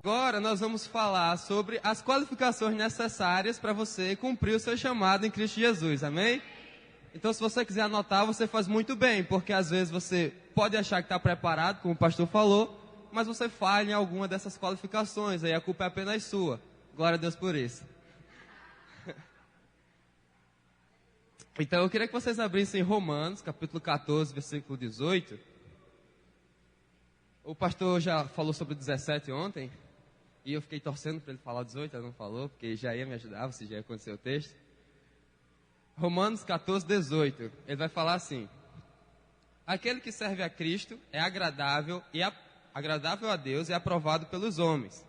Agora nós vamos falar sobre as qualificações necessárias para você cumprir o seu chamado em Cristo Jesus, amém? Então, se você quiser anotar, você faz muito bem, porque às vezes você pode achar que está preparado, como o pastor falou, mas você falha em alguma dessas qualificações, aí a culpa é apenas sua. Glória a Deus por isso. Então, eu queria que vocês abrissem Romanos, capítulo 14, versículo 18. O pastor já falou sobre o 17 ontem, e eu fiquei torcendo para ele falar o 18, ele não falou, porque já ia me ajudar, se já ia acontecer o texto. Romanos 14, 18, ele vai falar assim: aquele que serve a Cristo é agradável a Deus e aprovado pelos homens.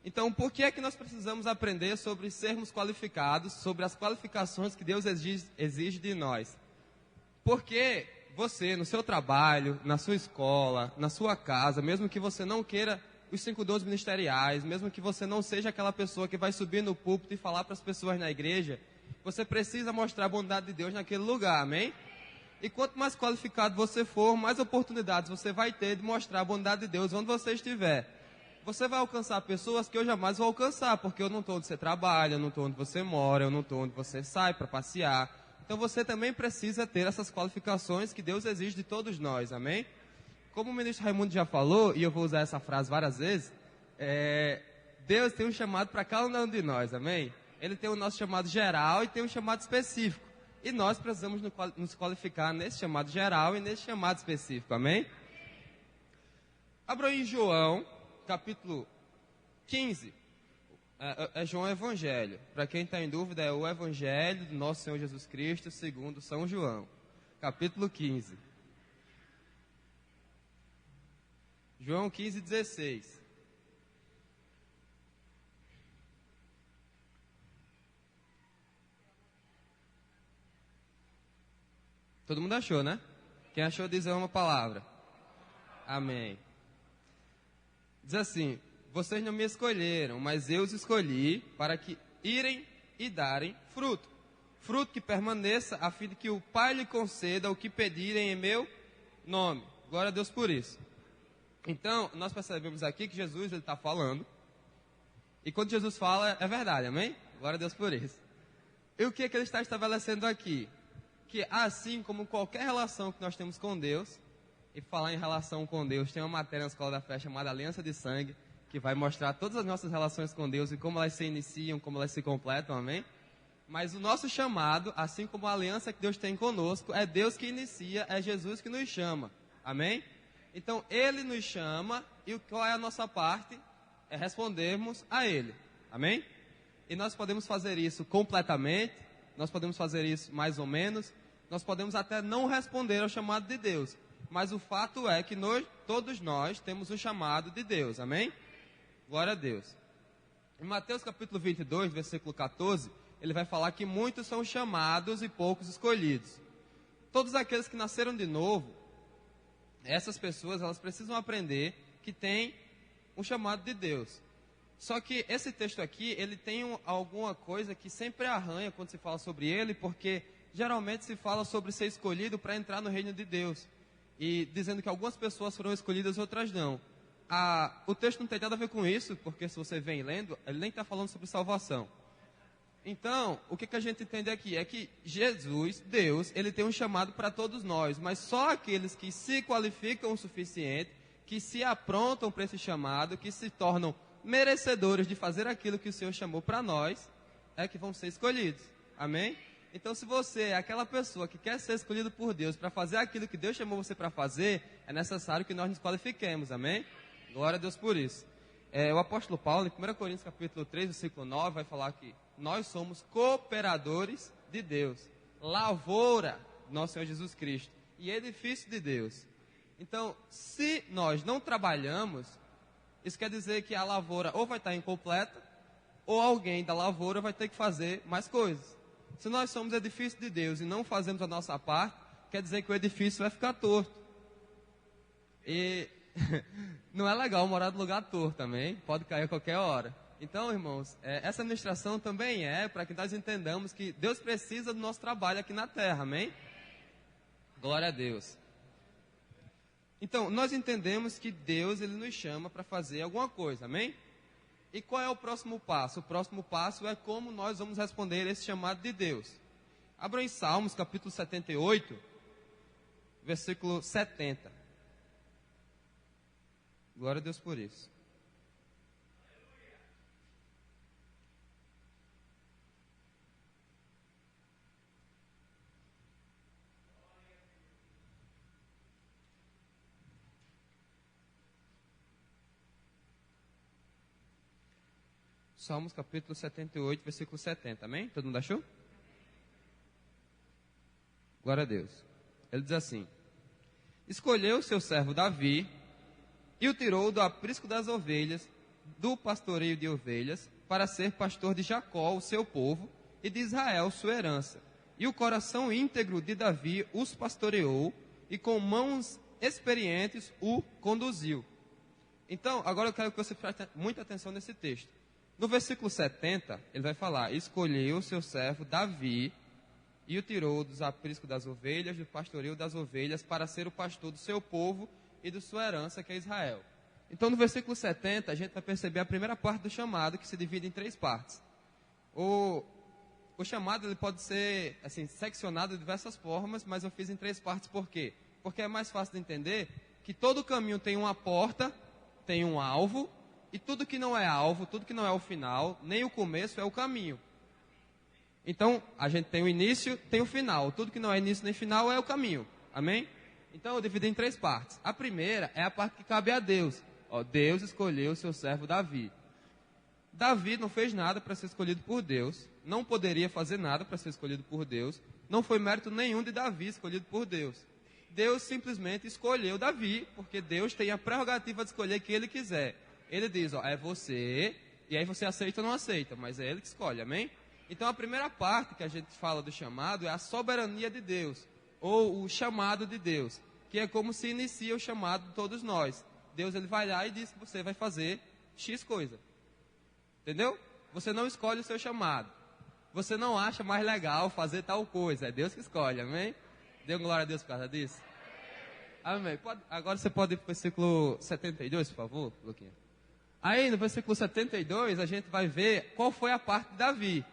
Então, por que é que nós precisamos aprender sobre sermos qualificados, sobre as qualificações que Deus exige de nós? Porque você, no seu trabalho, na sua escola, na sua casa, mesmo que você não queira os 5 dons ministeriais, mesmo que você não seja aquela pessoa que vai subir no púlpito e falar para as pessoas na igreja, você precisa mostrar a bondade de Deus naquele lugar, amém? E quanto mais qualificado você for, mais oportunidades você vai ter de mostrar a bondade de Deus onde você estiver. Você vai alcançar pessoas que eu jamais vou alcançar, porque eu não estou onde você trabalha, eu não estou onde você mora, eu não estou onde você sai para passear. Então você também precisa ter essas qualificações que Deus exige de todos nós, amém? Como o ministro Raimundo já falou, e eu vou usar essa frase várias vezes, Deus tem um chamado para cada um de nós, amém? Ele tem o nosso chamado geral e tem um chamado específico. E nós precisamos nos qualificar nesse chamado geral e nesse chamado específico, amém? Abra em João, capítulo 15. João Evangelho. Para quem está em dúvida, é o Evangelho do nosso Senhor Jesus Cristo, segundo São João. Capítulo 15. João 15, 16. Todo mundo achou, né? Quem achou diz uma palavra. Amém. Diz assim: vocês não me escolheram, mas eu os escolhi para que irem e darem fruto. Fruto que permaneça, a fim de que o Pai lhe conceda o que pedirem em meu nome. Glória a Deus por isso. Então, nós percebemos aqui que Jesus está falando. E quando Jesus fala, é verdade, amém? Glória a Deus por isso. E o que é que ele está estabelecendo aqui? Que assim como qualquer relação que nós temos com Deus, e falar em relação com Deus, tem uma matéria na Escola da Fé chamada Aliança de Sangue, que vai mostrar todas as nossas relações com Deus e como elas se iniciam, como elas se completam, amém? Mas o nosso chamado, assim como a aliança que Deus tem conosco, é Deus que inicia, é Jesus que nos chama, amém? Então, Ele nos chama, e qual é a nossa parte? É respondermos a Ele, amém? E nós podemos fazer isso completamente, nós podemos fazer isso mais ou menos, nós podemos até não responder ao chamado de Deus, mas o fato é que todos nós temos um chamado de Deus, amém? Glória a Deus. Em Mateus capítulo 22, versículo 14, ele vai falar que muitos são chamados e poucos escolhidos. Todos aqueles que nasceram de novo, essas pessoas, elas precisam aprender que tem um chamado de Deus. Só que esse texto aqui, ele tem alguma coisa que sempre arranha quando se fala sobre ele, porque geralmente se fala sobre ser escolhido para entrar no reino de Deus. E dizendo que algumas pessoas foram escolhidas, outras não. O texto não tem nada a ver com isso, porque se você vem lendo, ele nem está falando sobre salvação. Então, o que a gente entende aqui é que Jesus, Deus, ele tem um chamado para todos nós, mas só aqueles que se qualificam o suficiente, que se aprontam para esse chamado, que se tornam merecedores de fazer aquilo que o Senhor chamou para nós, é que vão ser escolhidos. Amém? Então, se você é aquela pessoa que quer ser escolhido por Deus para fazer aquilo que Deus chamou você para fazer, é necessário que nós nos qualifiquemos. Amém? Glória a Deus por isso. O apóstolo Paulo, em 1 Coríntios capítulo 3, versículo 9, vai falar que nós somos cooperadores de Deus, lavoura do nosso Senhor Jesus Cristo e edifício de Deus. Então, se nós não trabalhamos, isso quer dizer que a lavoura ou vai estar incompleta, ou alguém da lavoura vai ter que fazer mais coisas. Se nós somos edifício de Deus e não fazemos a nossa parte, quer dizer que o edifício vai ficar torto. E não é legal morar no lugar torto também, pode cair a qualquer hora. Então, irmãos, essa administração também é para que nós entendamos que Deus precisa do nosso trabalho aqui na terra, amém? Glória a Deus. Então, nós entendemos que Deus ele nos chama para fazer alguma coisa, amém? E qual é o próximo passo? O próximo passo é como nós vamos responder esse chamado de Deus. Abram em Salmos, capítulo 78, versículo 70. Glória a Deus por isso. Salmos capítulo 78, versículo 70, amém? Todo mundo achou? Glória a Deus. Ele diz assim: escolheu seu servo Davi e o tirou do aprisco das ovelhas, do pastoreio de ovelhas, para ser pastor de Jacó, o seu povo, e de Israel, sua herança. E o coração íntegro de Davi os pastoreou, e com mãos experientes o conduziu. Então, agora eu quero que você preste muita atenção nesse texto. No versículo 70, ele vai falar: escolheu seu servo Davi e o tirou dos apriscos das ovelhas, do pastoreio das ovelhas, para ser o pastor do seu povo e de sua herança, que é Israel. Então, no versículo 70, a gente vai perceber a primeira parte do chamado, que se divide em 3 partes. O chamado ele pode ser assim, seccionado de diversas formas, mas eu fiz em 3 partes. Por quê? Porque é mais fácil de entender que todo caminho tem uma porta, tem um alvo, e tudo que não é alvo, tudo que não é o final, nem o começo é o caminho. Então, a gente tem o início, tem o final. Tudo que não é início nem final é o caminho. Amém? Então, eu dividi em 3 partes. A primeira é a parte que cabe a Deus. Deus escolheu o seu servo Davi. Davi não fez nada para ser escolhido por Deus. Não poderia fazer nada para ser escolhido por Deus. Não foi mérito nenhum de Davi escolhido por Deus. Deus simplesmente escolheu Davi, porque Deus tem a prerrogativa de escolher quem Ele quiser. Ele diz, é você, e aí você aceita ou não aceita, mas é Ele que escolhe, amém? Então a primeira parte que a gente fala do chamado é a soberania de Deus, ou o chamado de Deus, que é como se inicia o chamado de todos nós. Deus ele vai lá e diz que você vai fazer X coisa, entendeu? Você não escolhe o seu chamado, você não acha mais legal fazer tal coisa, é Deus que escolhe, amém? Dê glória a Deus por causa disso? Amém. Agora você pode ir para o versículo 72, por favor, Luquinha. Aí no versículo 72 a gente vai ver qual foi a parte de Davi.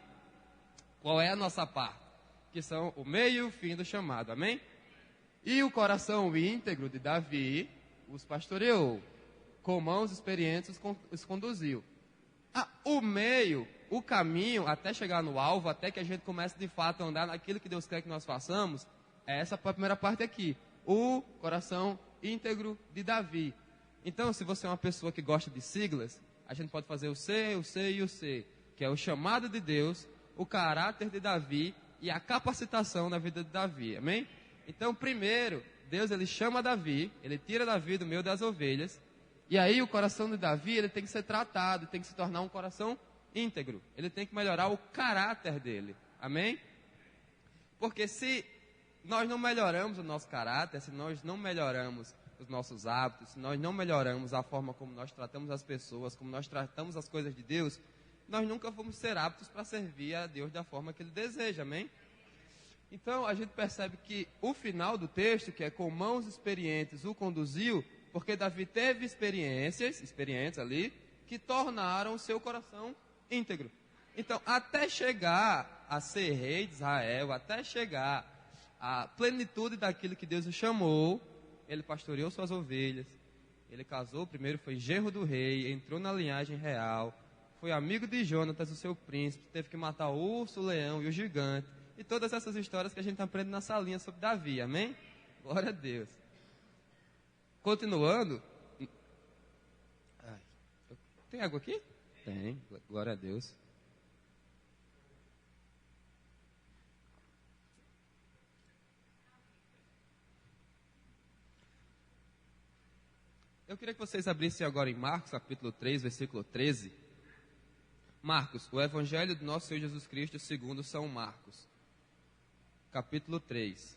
Qual é a nossa parte? Que são o meio e o fim do chamado, amém? E o coração íntegro de Davi os pastoreou, com mãos experientes os conduziu. O meio, o caminho, até chegar no alvo, até que a gente comece de fato a andar naquilo que Deus quer que nós façamos, é essa primeira parte aqui. O coração íntegro de Davi. Então, se você é uma pessoa que gosta de siglas, a gente pode fazer o C, o C e o C, que é o chamado de Deus, o caráter de Davi e a capacitação na vida de Davi, amém? Então, primeiro, Deus ele chama Davi, ele tira Davi do meio das ovelhas, e aí o coração de Davi ele tem que ser tratado, tem que se tornar um coração íntegro, ele tem que melhorar o caráter dele, amém? Porque se nós não melhoramos o nosso caráter, se nós não melhoramos os nossos hábitos, se nós não melhoramos a forma como nós tratamos as pessoas, como nós tratamos as coisas de Deus, nós nunca vamos ser aptos para servir a Deus da forma que Ele deseja, amém? Então, a gente percebe que o final do texto, que é com mãos experientes o conduziu, porque Davi teve experiências ali, que tornaram o seu coração íntegro. Então, até chegar a ser rei de Israel, até chegar à plenitude daquilo que Deus o chamou, ele pastoreou suas ovelhas, ele casou, primeiro foi genro do rei, entrou na linhagem real, foi amigo de Jonatas, o seu príncipe, teve que matar o urso, o leão e o gigante, e todas essas histórias que a gente aprende na salinha sobre Davi, amém? Glória a Deus. Continuando, tem água aqui? Tem, glória a Deus. Eu queria que vocês abrissem agora em Marcos, capítulo 3, versículo 13. Marcos, o Evangelho do nosso Senhor Jesus Cristo, segundo São Marcos. Capítulo 3.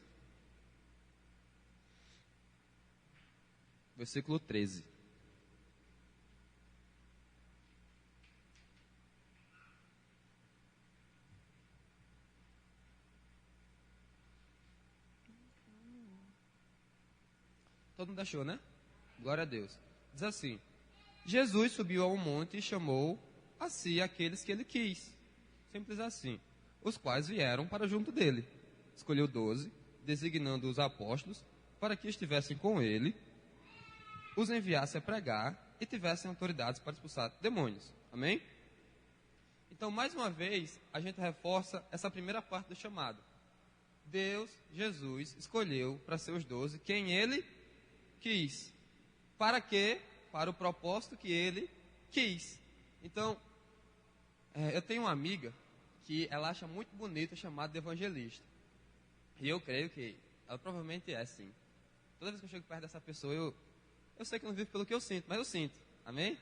Versículo 13. Todo mundo achou, né? Glória a Deus. Diz assim: Jesus subiu a um monte e chamou a si aqueles que ele quis. Simples assim. Os quais vieram para junto dele. Escolheu 12, designando os apóstolos, para que estivessem com ele, os enviasse a pregar e tivessem autoridades para expulsar demônios. Amém? Então, mais uma vez, a gente reforça essa primeira parte do chamado. Deus, Jesus, escolheu para ser os 12 quem ele quis. Para quê? Para o propósito que ele quis. Então, eu tenho uma amiga que ela acha muito bonito chamado de evangelista. E eu creio que ela provavelmente é, sim. Toda vez que eu chego perto dessa pessoa, eu sei que não vivo pelo que eu sinto, mas eu sinto. Amém?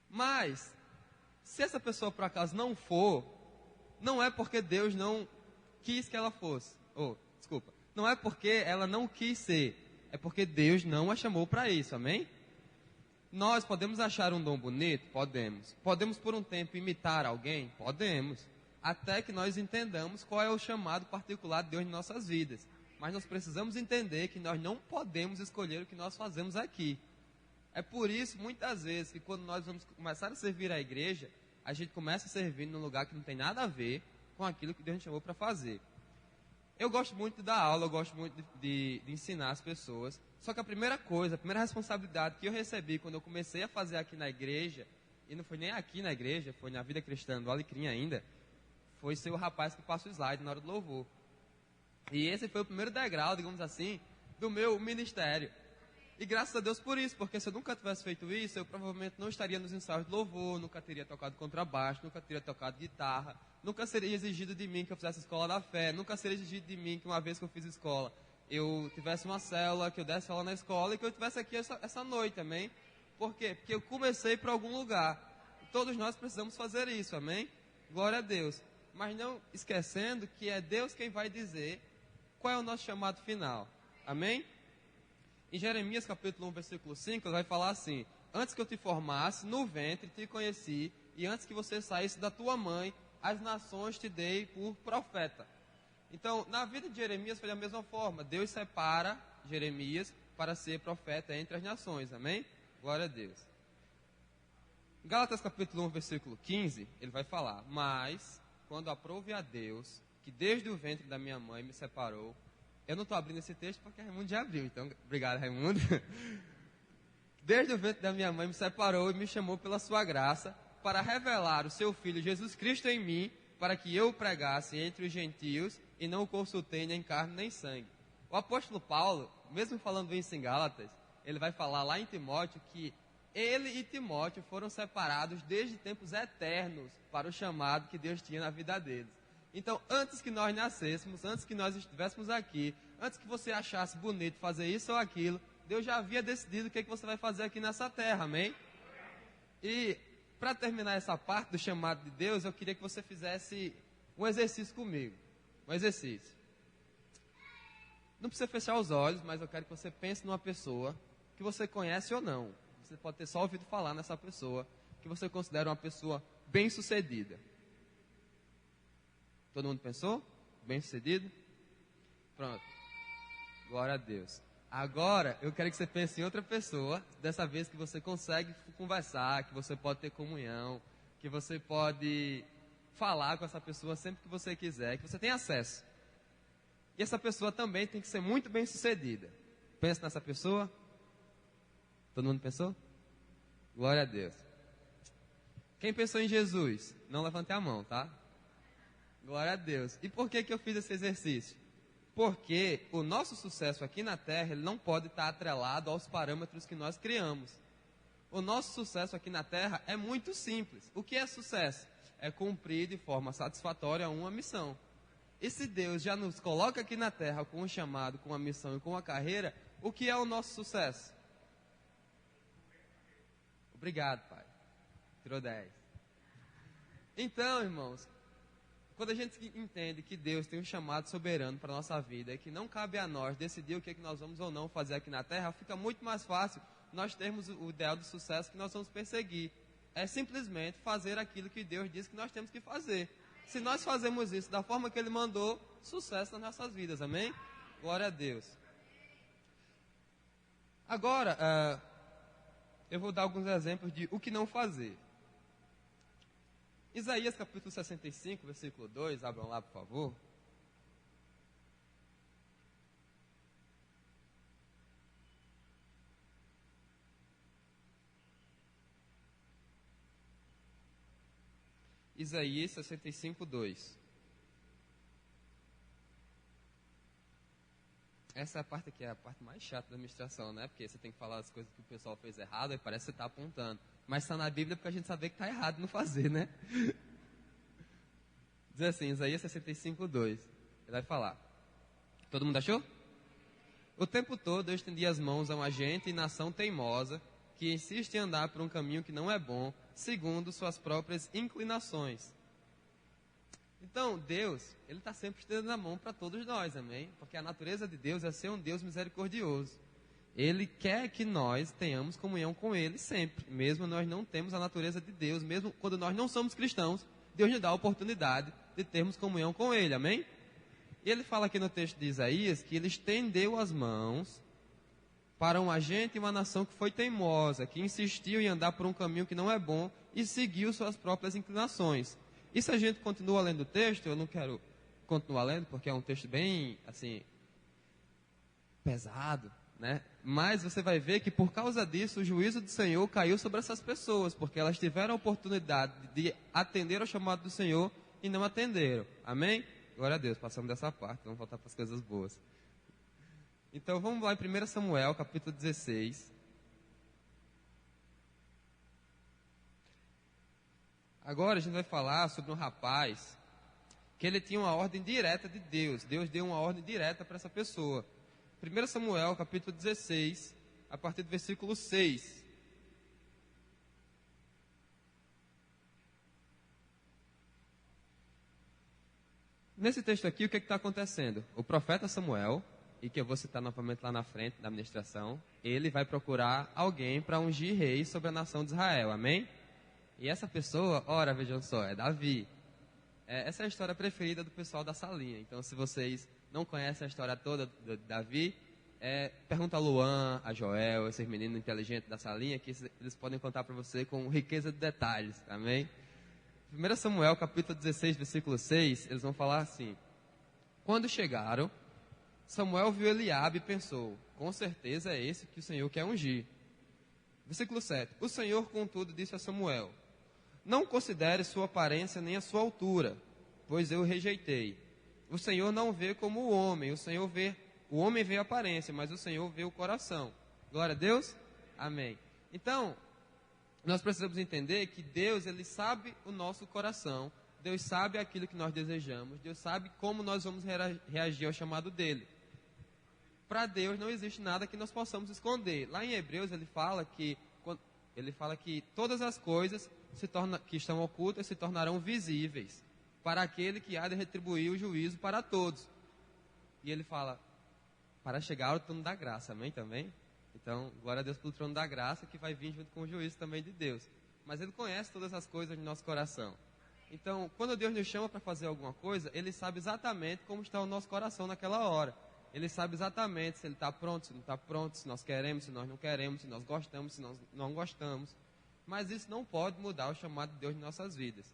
Mas, se essa pessoa por acaso não for, não é porque Deus não quis que ela fosse. Desculpa. Não é porque ela não quis ser. É porque Deus não a chamou para isso. Amém? Nós podemos achar um dom bonito? Podemos. Podemos por um tempo imitar alguém? Podemos. Até que nós entendamos qual é o chamado particular de Deus em nossas vidas. Mas nós precisamos entender que nós não podemos escolher o que nós fazemos aqui. É por isso, muitas vezes, que quando nós vamos começar a servir a igreja, a gente começa a servir num lugar que não tem nada a ver com aquilo que Deus nos chamou para fazer. Eu gosto muito de dar aula, eu gosto muito de ensinar as pessoas. Só que a primeira responsabilidade que eu recebi quando eu comecei a fazer aqui na igreja, e não foi nem aqui na igreja, foi na Vida Cristã do Alecrim ainda, foi ser o rapaz que passa o slide na hora do louvor. E esse foi o primeiro degrau, digamos assim, do meu ministério. E graças a Deus por isso, porque se eu nunca tivesse feito isso, eu provavelmente não estaria nos ensaios de louvor, nunca teria tocado contrabaixo, nunca teria tocado guitarra, nunca seria exigido de mim que eu fizesse escola da fé, nunca seria exigido de mim que uma vez que eu fiz escola, eu tivesse uma célula, que eu desse aula na escola e que eu estivesse aqui essa noite, amém? Por quê? Porque eu comecei por algum lugar. Todos nós precisamos fazer isso, amém? Glória a Deus. Mas não esquecendo que é Deus quem vai dizer qual é o nosso chamado final, amém? Em Jeremias capítulo 1, versículo 5, ele vai falar assim: antes que eu te formasse no ventre, te conheci, e antes que você saísse da tua mãe, as nações te dei por profeta. Então, na vida de Jeremias foi da mesma forma. Deus separa Jeremias para ser profeta entre as nações, amém? Glória a Deus. Em Gálatas capítulo 1, versículo 15, ele vai falar: mas, quando aprouve a Deus, que desde o ventre da minha mãe me separou. Eu não estou abrindo esse texto porque Raimundo já abriu, então, obrigado, Raimundo. Desde o ventre da minha mãe me separou e me chamou pela sua graça para revelar o seu Filho Jesus Cristo em mim, para que eu o pregasse entre os gentios e não o consultei nem carne nem sangue. O apóstolo Paulo, mesmo falando isso em Gálatas, ele vai falar lá em Timóteo que ele e Timóteo foram separados desde tempos eternos para o chamado que Deus tinha na vida deles. Então, antes que nós nascêssemos, antes que nós estivéssemos aqui, antes que você achasse bonito fazer isso ou aquilo, Deus já havia decidido o que você vai fazer aqui nessa terra, amém? E, para terminar essa parte do chamado de Deus, eu queria que você fizesse um exercício comigo. Um exercício. Não precisa fechar os olhos, mas eu quero que você pense numa pessoa que você conhece ou não. Você pode ter só ouvido falar nessa pessoa, que você considera uma pessoa bem-sucedida. Todo mundo pensou? Bem-sucedido? Pronto. Glória a Deus. Agora, eu quero que você pense em outra pessoa, dessa vez que você consegue conversar, que você pode ter comunhão, que você pode falar com essa pessoa sempre que você quiser, que você tem acesso. E essa pessoa também tem que ser muito bem-sucedida. Pensa nessa pessoa? Todo mundo pensou? Glória a Deus. Quem pensou em Jesus? Não levante a mão, tá? Glória a Deus. E por que eu fiz esse exercício? Porque o nosso sucesso aqui na Terra, ele não pode estar atrelado aos parâmetros que nós criamos. O nosso sucesso aqui na Terra é muito simples. O que é sucesso? É cumprir de forma satisfatória uma missão. E se Deus já nos coloca aqui na Terra com um chamado, com uma missão e com uma carreira, o que é o nosso sucesso? Obrigado, Pai. Tirou 10. Então, irmãos, quando a gente entende que Deus tem um chamado soberano para a nossa vida e que não cabe a nós decidir o que nós vamos ou não fazer aqui na Terra, fica muito mais fácil nós termos o ideal do sucesso que nós vamos perseguir. É simplesmente fazer aquilo que Deus diz que nós temos que fazer. Se nós fazemos isso da forma que Ele mandou, sucesso nas nossas vidas, amém? Glória a Deus. Agora, eu vou dar alguns exemplos de o que não fazer. Isaías capítulo 65, versículo 2, abram lá, por favor. Isaías 65, 2. Essa é a parte aqui, é a parte mais chata da administração, né? Porque você tem que falar as coisas que o pessoal fez errado e parece que você está apontando. Mas está na Bíblia porque a gente sabe que está errado não fazer, né? Diz assim, Isaías 65, 2. Ele vai falar. Todo mundo achou? O tempo todo eu estendi as mãos a uma gente e nação teimosa que insiste em andar por um caminho que não é bom, segundo suas próprias inclinações. Então, Deus, Ele está sempre estendendo a mão para todos nós, amém? Porque a natureza de Deus é ser um Deus misericordioso. Ele quer que nós tenhamos comunhão com Ele sempre, mesmo nós não temos a natureza de Deus, mesmo quando nós não somos cristãos, Deus nos dá a oportunidade de termos comunhão com Ele, amém? E Ele fala aqui no texto de Isaías que Ele estendeu as mãos para um agente e uma nação que foi teimosa, que insistiu em andar por um caminho que não é bom e seguiu suas próprias inclinações. E se a gente continua lendo o texto, eu não quero continuar lendo, porque é um texto bem, assim, pesado, né? Mas você vai ver que por causa disso, o juízo do Senhor caiu sobre essas pessoas, porque elas tiveram a oportunidade de atender ao chamado do Senhor e não atenderam. Amém? Glória a Deus, passamos dessa parte, vamos voltar para as coisas boas. Então vamos lá em 1 Samuel, capítulo 16. Agora a gente vai falar sobre um rapaz que ele tinha uma ordem direta de Deus. Deus deu uma ordem direta para essa pessoa. 1 Samuel, capítulo 16, a partir do versículo 6. Nesse texto aqui, o que está acontecendo? O profeta Samuel, e que eu vou citar novamente lá na frente da administração, ele vai procurar alguém para ungir rei sobre a nação de Israel, amém? E essa pessoa, ora, vejam só, é Davi. Essa é a história preferida do pessoal da salinha. Então, se vocês não conhecem a história toda de Davi, pergunta a Luan, a Joel, esses meninos inteligentes da salinha, que eles podem contar para você com riqueza de detalhes, amém? 1 Samuel, capítulo 16, versículo 6, eles vão falar assim: quando chegaram, Samuel viu Eliabe e pensou, com certeza é esse que o Senhor quer ungir. Versículo 7, o Senhor, contudo, disse a Samuel, não considere sua aparência nem a sua altura, pois eu o rejeitei. O Senhor não vê como o homem, o homem vê a aparência, mas o Senhor vê o coração. Glória a Deus? Amém. Então, nós precisamos entender que Deus, Ele sabe o nosso coração, Deus sabe aquilo que nós desejamos, Deus sabe como nós vamos reagir ao chamado dEle. Para Deus não existe nada que nós possamos esconder. Lá em Hebreus ele fala que todas as coisas que estão ocultas se tornarão visíveis para aquele que há de retribuir o juízo para todos. E ele fala, para chegar ao trono da graça, amém também? Então, glória a Deus pelo trono da graça que vai vir junto com o juízo também de Deus. Mas Ele conhece todas as coisas do nosso coração. Então, quando Deus nos chama para fazer alguma coisa, Ele sabe exatamente como está o nosso coração naquela hora. Ele sabe exatamente se Ele está pronto, se não está pronto, se nós queremos, se nós não queremos, se nós gostamos, se nós não gostamos. Mas isso não pode mudar o chamado de Deus em nossas vidas.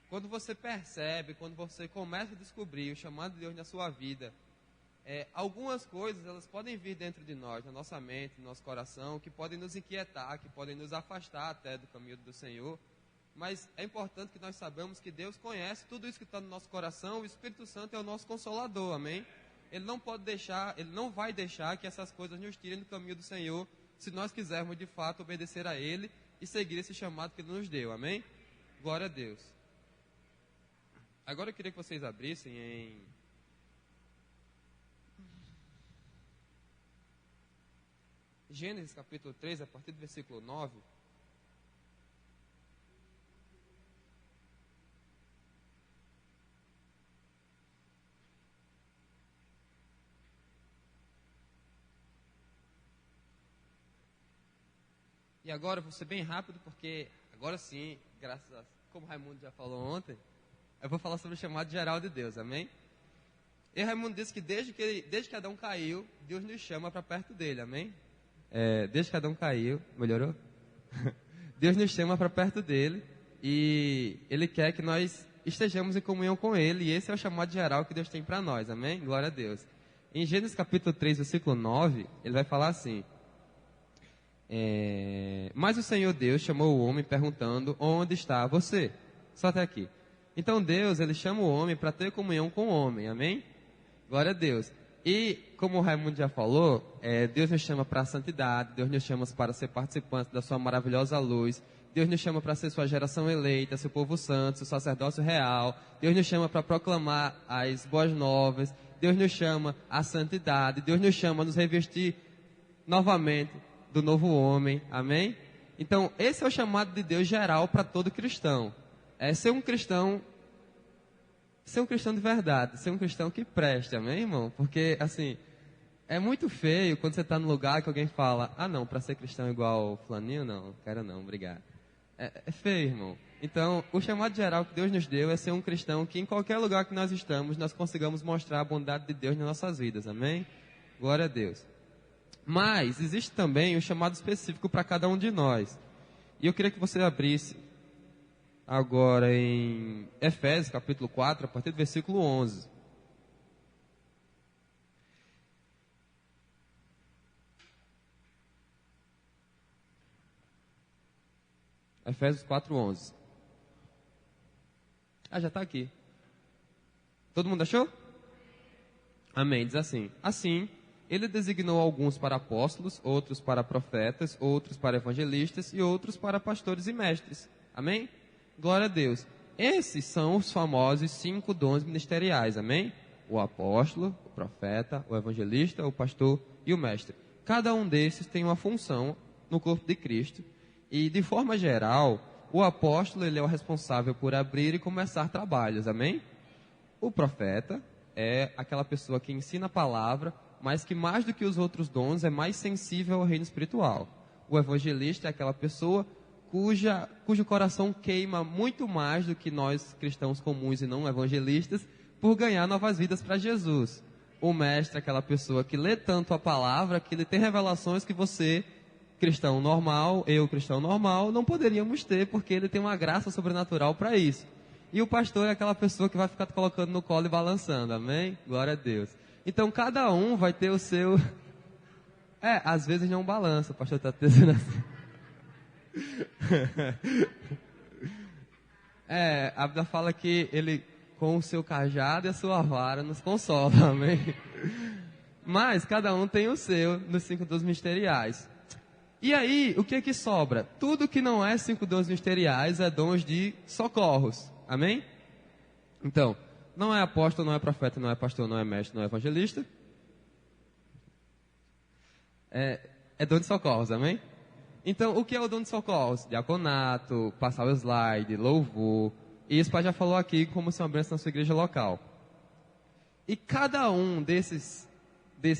Quando você percebe, quando você começa a descobrir o chamado de Deus na sua vida, algumas coisas elas podem vir dentro de nós, na nossa mente, no nosso coração, que podem nos inquietar, que podem nos afastar até do caminho do Senhor. Mas é importante que nós saibamos que Deus conhece tudo isso que está no nosso coração, o Espírito Santo é o nosso consolador, amém? Ele não vai deixar que essas coisas nos tirem do caminho do Senhor, se nós quisermos de fato obedecer a Ele e seguir esse chamado que Ele nos deu, amém? Glória a Deus. Agora eu queria que vocês abrissem em Gênesis capítulo 3, a partir do versículo 9. E agora eu vou ser bem rápido, porque agora sim, como o Raimundo já falou ontem, eu vou falar sobre o chamado geral de Deus, amém? E Raimundo disse que desde que Adão caiu, Deus nos chama para perto dele, amém? Desde que Adão caiu, melhorou? Deus nos chama para perto dele e Ele quer que nós estejamos em comunhão com Ele. E esse é o chamado geral que Deus tem para nós, amém? Glória a Deus. Em Gênesis capítulo 3, versículo 9, Ele vai falar assim: Mas o Senhor Deus chamou o homem perguntando: onde está você? Só até aqui. Então Deus, Ele chama o homem para ter comunhão com o homem, amém? Glória a Deus. E, como o Raimundo já falou, Deus nos chama para a santidade, Deus nos chama para ser participantes da sua maravilhosa luz, Deus nos chama para ser sua geração eleita, seu povo santo, seu sacerdócio real, Deus nos chama para proclamar as boas novas, Deus nos chama à santidade, Deus nos chama a nos revestir novamente do novo homem, amém? Então, esse é o chamado de Deus geral para todo cristão. Ser um cristão de verdade, ser um cristão que preste, amém, irmão? Porque, assim, é muito feio quando você está num lugar que alguém fala: ah, não, para ser cristão igual fulaninho, não, quero não, obrigado. É feio, irmão. Então, o chamado geral que Deus nos deu é ser um cristão que em qualquer lugar que nós estamos, nós consigamos mostrar a bondade de Deus nas nossas vidas, amém? Glória a Deus. Mas, existe também um chamado específico para cada um de nós. E eu queria que você abrisse agora em Efésios capítulo 4, a partir do versículo 11. Efésios 4, 11. Já está aqui. Todo mundo achou? Amém. Diz assim: Assim, Ele designou alguns para apóstolos, outros para profetas, outros para evangelistas e outros para pastores e mestres. Amém? Glória a Deus. Esses são os famosos 5 dons ministeriais, amém? O apóstolo, o profeta, o evangelista, o pastor e o mestre. Cada um desses tem uma função no corpo de Cristo. E, de forma geral, o apóstolo ele é o responsável por abrir e começar trabalhos, amém? O profeta é aquela pessoa que ensina a palavra, mas que mais do que os outros dons é mais sensível ao reino espiritual. O evangelista é aquela pessoa cujo coração queima muito mais do que nós cristãos comuns e não evangelistas, por ganhar novas vidas para Jesus. O mestre é aquela pessoa que lê tanto a palavra, que ele tem revelações que você, cristão normal, eu, cristão normal, não poderíamos ter, porque ele tem uma graça sobrenatural para isso. E o pastor é aquela pessoa que vai ficar te colocando no colo e balançando, amém? Glória a Deus. Então, cada um vai ter o seu... às vezes não balança, o pastor está dizendo assim. A Bíblia fala que ele, com o seu cajado e a sua vara, nos consola, amém? Mas cada um tem o seu nos 5 dons ministeriais. E aí, o que é que sobra? Tudo que não é 5 dons ministeriais é dons de socorros, amém? Então, não é apóstolo, não é profeta, não é pastor, não é mestre, não é evangelista. É dom de socorros, amém? Então, o que é o dom de socorros? Diaconato, passar o slide, louvor. E isso o pai já falou aqui como se uma bênção na sua igreja local. E cada um desses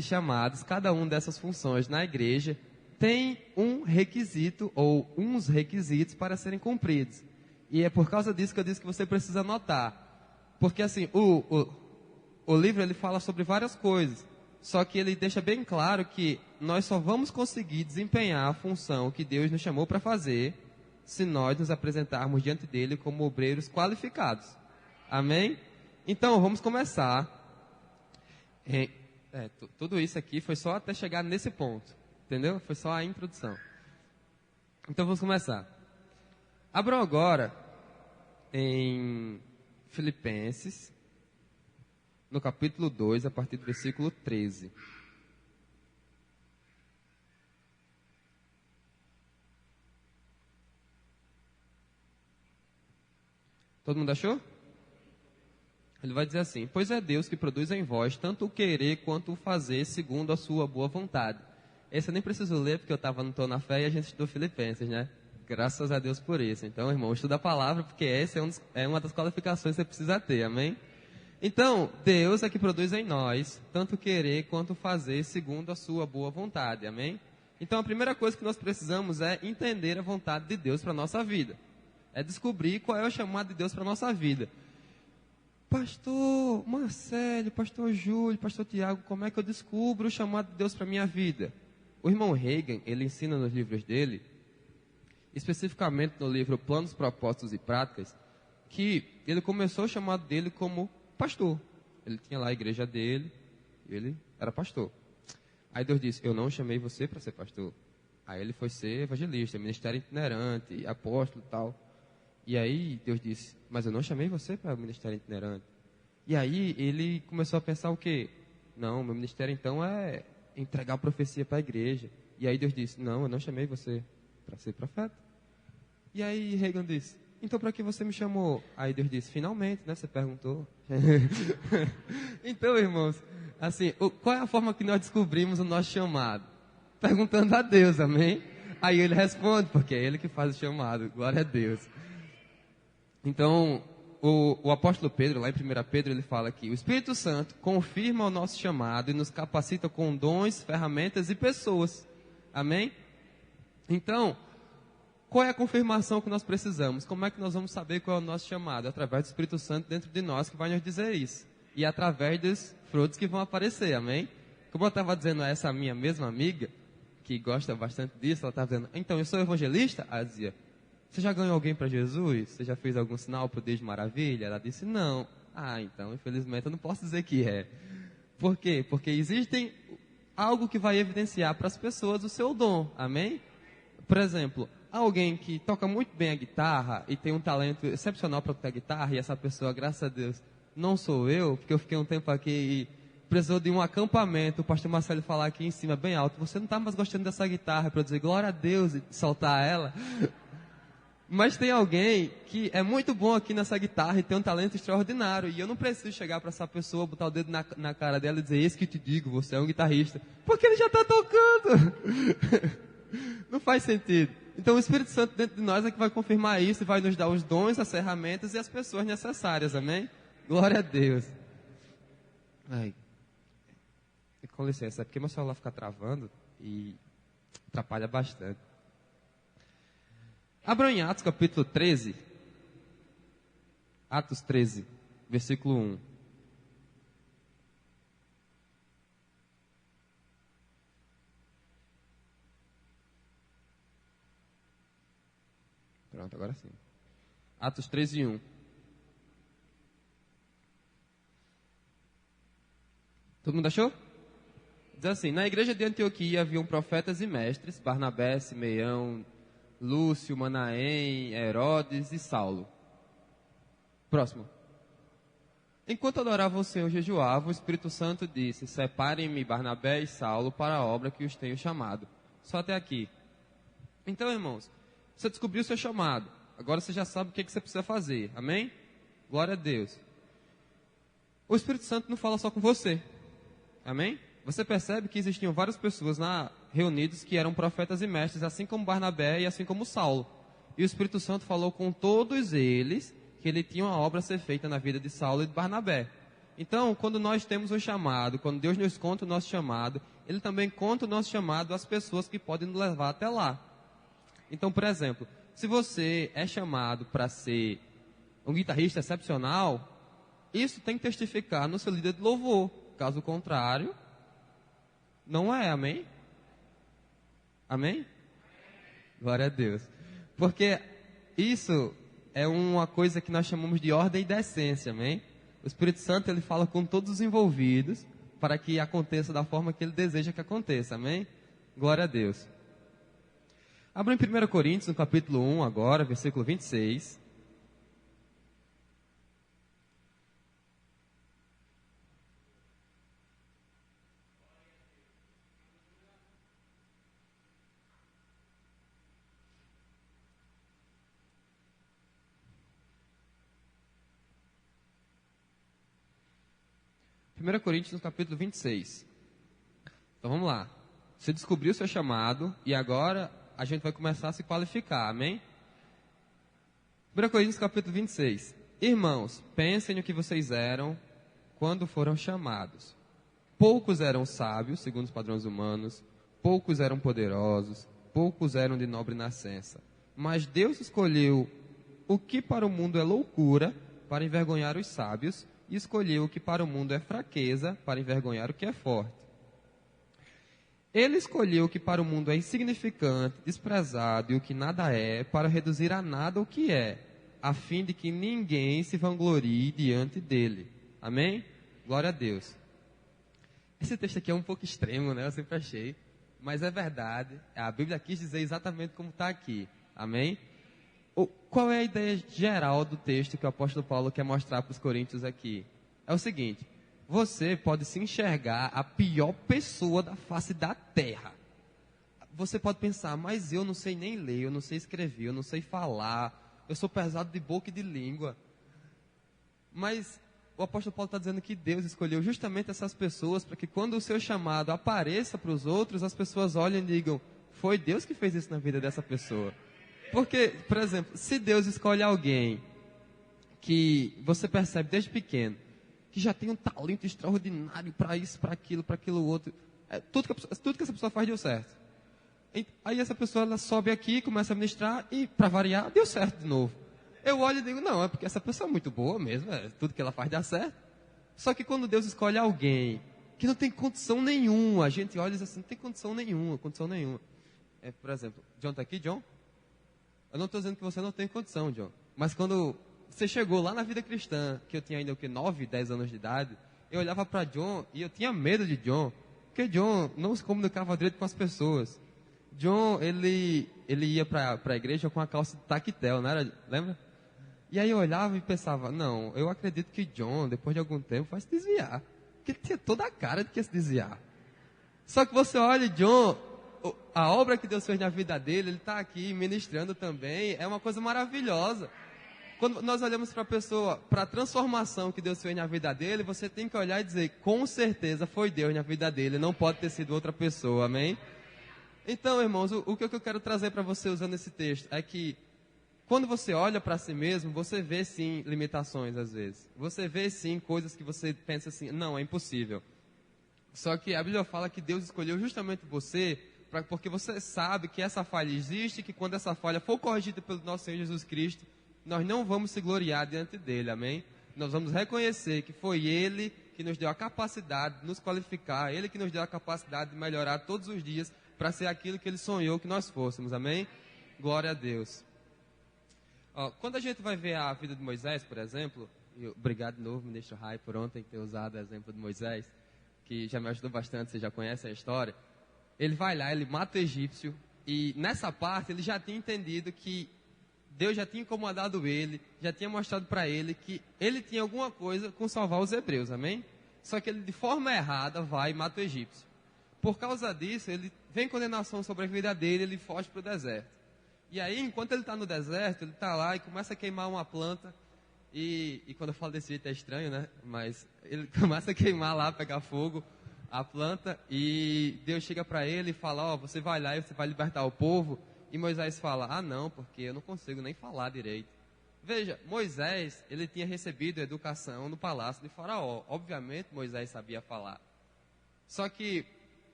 chamados, cada um dessas funções na igreja, tem um requisito ou uns requisitos para serem cumpridos. E é por causa disso que eu disse que você precisa anotar. Porque assim, o livro ele fala sobre várias coisas. Só que ele deixa bem claro que nós só vamos conseguir desempenhar a função que Deus nos chamou para fazer se nós nos apresentarmos diante dele como obreiros qualificados. Amém? Então, vamos começar. Tudo isso aqui foi só até chegar nesse ponto. Entendeu? Foi só a introdução. Então, vamos começar. Abram agora em Filipenses, no capítulo 2, a partir do versículo 13. Todo mundo achou? Ele vai dizer assim: pois é Deus que produz em vós tanto o querer quanto o fazer segundo a sua boa vontade. Esse eu nem preciso ler porque eu estava no Tô na Fé e a gente estudou Filipenses, né? Graças a Deus por isso. Então, irmão, estuda a palavra porque essa é uma das qualificações que você precisa ter, amém? Então, Deus é que produz em nós tanto querer quanto fazer segundo a sua boa vontade, amém? Então, a primeira coisa que nós precisamos é entender a vontade de Deus para a nossa vida. É descobrir qual é o chamado de Deus para a nossa vida. Pastor Marcelo, pastor Júlio, pastor Tiago, como é que eu descubro o chamado de Deus para a minha vida? O irmão Reagan, ele ensina nos livros dele, especificamente no livro Planos, Propósitos e Práticas, que ele começou o chamado dele como pastor. Ele tinha lá a igreja dele, e ele era pastor. Aí Deus disse, eu não chamei você para ser pastor. Aí ele foi ser evangelista, ministério itinerante, apóstolo e tal. E aí Deus disse, mas eu não chamei você para ministério itinerante. E aí ele começou a pensar o quê? Não, meu ministério então é entregar a profecia para a igreja. E aí Deus disse, não, eu não chamei você para ser profeta. E aí Reagan disse, então para que você me chamou? Aí Deus disse, finalmente, né? Você perguntou. Então, irmãos, assim, qual é a forma que nós descobrimos o nosso chamado? Perguntando a Deus, amém? Aí ele responde, porque é ele que faz o chamado, glória a Deus. Então, o apóstolo Pedro, lá em 1 Pedro, ele fala que o Espírito Santo confirma o nosso chamado e nos capacita com dons, ferramentas e pessoas. Amém? Então, qual é a confirmação que nós precisamos? Como é que nós vamos saber qual é o nosso chamado? Através do Espírito Santo dentro de nós que vai nos dizer isso. E através dos frutos que vão aparecer, amém? Como eu estava dizendo a essa minha mesma amiga, que gosta bastante disso, ela estava dizendo, então, eu sou evangelista? Ela dizia, você já ganhou alguém para Jesus? Você já fez algum sinal, poder de maravilha? Ela disse, não. Ah, então, infelizmente, eu não posso dizer que é. Por quê? Porque existe algo que vai evidenciar para as pessoas o seu dom, amém? Por exemplo, alguém que toca muito bem a guitarra e tem um talento excepcional para tocar guitarra, e essa pessoa, graças a Deus, não sou eu, porque eu fiquei um tempo aqui e precisou de um acampamento, o pastor Marcelo falar aqui em cima, bem alto, você não está mais gostando dessa guitarra, para eu dizer glória a Deus e soltar ela. Mas tem alguém que é muito bom aqui nessa guitarra e tem um talento extraordinário. E eu não preciso chegar para essa pessoa, botar o dedo na cara dela e dizer, esse que te digo, você é um guitarrista. Porque ele já está tocando. Não faz sentido. Então o Espírito Santo dentro de nós é que vai confirmar isso e vai nos dar os dons, as ferramentas e as pessoas necessárias. Amém? Glória a Deus. Ai. Com licença, é porque meu celular fica travando e atrapalha bastante. Abram em Atos capítulo 13. Atos 13, versículo 1. Pronto, agora sim. Atos 13, 1. Todo mundo achou? Diz assim, na igreja de Antioquia haviam profetas e mestres, Barnabé, Simeão, Lúcio, Manaém, Herodes e Saulo. Próximo. Enquanto adoravam o Senhor e jejuavam, o Espírito Santo disse, separem-me Barnabé e Saulo para a obra que os tenho chamado. Só até aqui. Então, irmãos, você descobriu o seu chamado. Agora você já sabe o que você precisa fazer. Amém? Glória a Deus. O Espírito Santo não fala só com você. Amém? Você percebe que existiam várias pessoas reunidas que eram profetas e mestres, assim como Barnabé e assim como Saulo. E o Espírito Santo falou com todos eles que ele tinha uma obra a ser feita na vida de Saulo e de Barnabé. Então, quando nós temos um chamado, quando Deus nos conta o nosso chamado, Ele também conta o nosso chamado às pessoas que podem nos levar até lá. Então, por exemplo, se você é chamado para ser um guitarrista excepcional, isso tem que testificar no seu líder de louvor. Caso contrário, não é, amém? Amém? Glória a Deus. Porque isso é uma coisa que nós chamamos de ordem e decência, amém? O Espírito Santo, ele fala com todos os envolvidos para que aconteça da forma que ele deseja que aconteça, amém? Glória a Deus. Abra em 1 Coríntios, no capítulo 1 agora, versículo 26. Primeira Coríntios, no capítulo 26. Então vamos lá. Você descobriu o seu chamado e agora a gente vai começar a se qualificar, amém? 1 Coríntios capítulo 26. Irmãos, pensem no que vocês eram quando foram chamados. Poucos eram sábios, segundo os padrões humanos, poucos eram poderosos, poucos eram de nobre nascença. Mas Deus escolheu o que para o mundo é loucura, para envergonhar os sábios, e escolheu o que para o mundo é fraqueza, para envergonhar o que é forte. Ele escolheu o que para o mundo é insignificante, desprezado e o que nada é, para reduzir a nada o que é, a fim de que ninguém se vanglorie diante dele. Amém? Glória a Deus. Esse texto aqui é um pouco extremo, né? Eu sempre achei. Mas é verdade. A Bíblia quis dizer exatamente como está aqui. Amém? Qual é a ideia geral do texto que o apóstolo Paulo quer mostrar para os coríntios aqui? É o seguinte: você pode se enxergar a pior pessoa da face da terra. Você pode pensar, mas eu não sei nem ler, eu não sei escrever, eu não sei falar, eu sou pesado de boca e de língua. Mas o apóstolo Paulo está dizendo que Deus escolheu justamente essas pessoas para que quando o seu chamado apareça para os outros, as pessoas olhem e digam, foi Deus que fez isso na vida dessa pessoa. Porque, por exemplo, se Deus escolhe alguém que você percebe desde pequeno, que já tem um talento extraordinário para isso, para aquilo outro, tudo que essa pessoa faz deu certo. Aí essa pessoa ela sobe aqui, começa a ministrar e, para variar, deu certo de novo. Eu olho e digo, não, é porque essa pessoa é muito boa mesmo, tudo que ela faz dá certo. Só que quando Deus escolhe alguém que não tem condição nenhuma, a gente olha e diz assim, não tem condição nenhuma. Por exemplo, John está aqui, John? Eu não estou dizendo que você não tem condição, John. Mas quando você chegou lá na vida cristã, que eu tinha ainda 9, 10 anos de idade, eu olhava para John e eu tinha medo de John, porque John não se comunicava direito com as pessoas. John, ele ia para a igreja com a calça de taquetel, não era? Lembra? E aí eu olhava e pensava, não, eu acredito que John, depois de algum tempo, vai se desviar. Porque ele tinha toda a cara de que ia se desviar. Só que você olha, John, a obra que Deus fez na vida dele, ele está aqui ministrando também, é uma coisa maravilhosa. Quando nós olhamos para a pessoa, para a transformação que Deus fez na vida dele, você tem que olhar e dizer, com certeza foi Deus na vida dele, não pode ter sido outra pessoa, amém? Então, irmãos, o que eu quero trazer para você usando esse texto é que, quando você olha para si mesmo, você vê sim limitações às vezes. Você vê sim coisas que você pensa assim, não, é impossível. Só que a Bíblia fala que Deus escolheu justamente você, porque você sabe que essa falha existe, e que quando essa falha for corrigida pelo nosso Senhor Jesus Cristo, nós não vamos se gloriar diante dele, amém? Nós vamos reconhecer que foi ele que nos deu a capacidade de nos qualificar, ele que nos deu a capacidade de melhorar todos os dias para ser aquilo que ele sonhou que nós fôssemos, amém? Glória a Deus. Quando a gente vai ver a vida de Moisés, por exemplo, e obrigado de novo, ministro Rai, por ontem ter usado o exemplo de Moisés, que já me ajudou bastante, você já conhece a história. Ele vai lá, ele mata o egípcio, e nessa parte ele já tinha entendido que Deus já tinha incomodado ele, já tinha mostrado para ele que ele tinha alguma coisa com salvar os hebreus, amém? Só que ele de forma errada vai e mata o egípcio. Por causa disso, ele vem condenação sobre a vida dele, ele foge para o deserto. E aí, enquanto ele está no deserto, ele está lá e começa a queimar uma planta. E quando eu falo desse jeito é estranho, né? Mas ele começa a queimar lá, pegar fogo, a planta. E Deus chega para ele e fala, você vai lá e você vai libertar o povo. E Moisés fala, não, porque eu não consigo nem falar direito. Veja, Moisés, ele tinha recebido educação no palácio de Faraó. Obviamente, Moisés sabia falar. Só que,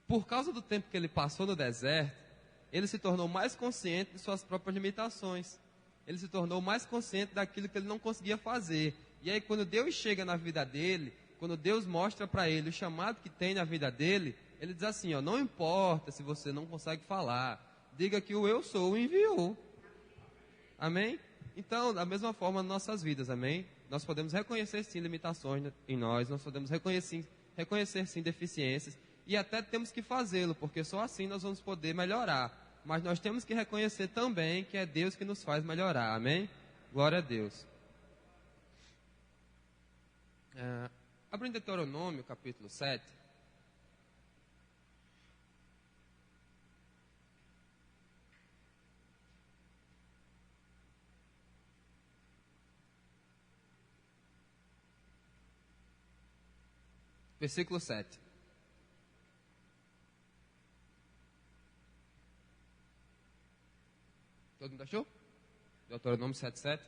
por causa do tempo que ele passou no deserto, ele se tornou mais consciente de suas próprias limitações. Ele se tornou mais consciente daquilo que ele não conseguia fazer. E aí, quando Deus chega na vida dele, quando Deus mostra para ele o chamado que tem na vida dele, ele diz assim, não importa se você não consegue falar, diga que o eu sou o enviou. Amém? Então, da mesma forma nas nossas vidas, amém? Nós podemos reconhecer sim limitações em nós podemos reconhecer sim deficiências, e até temos que fazê-lo, porque só assim nós vamos poder melhorar. Mas nós temos que reconhecer também que é Deus que nos faz melhorar, amém? Glória a Deus. Abrindo Deuteronômio, capítulo 7. Versículo 7. Todo mundo achou? Deuteronômio 7:7.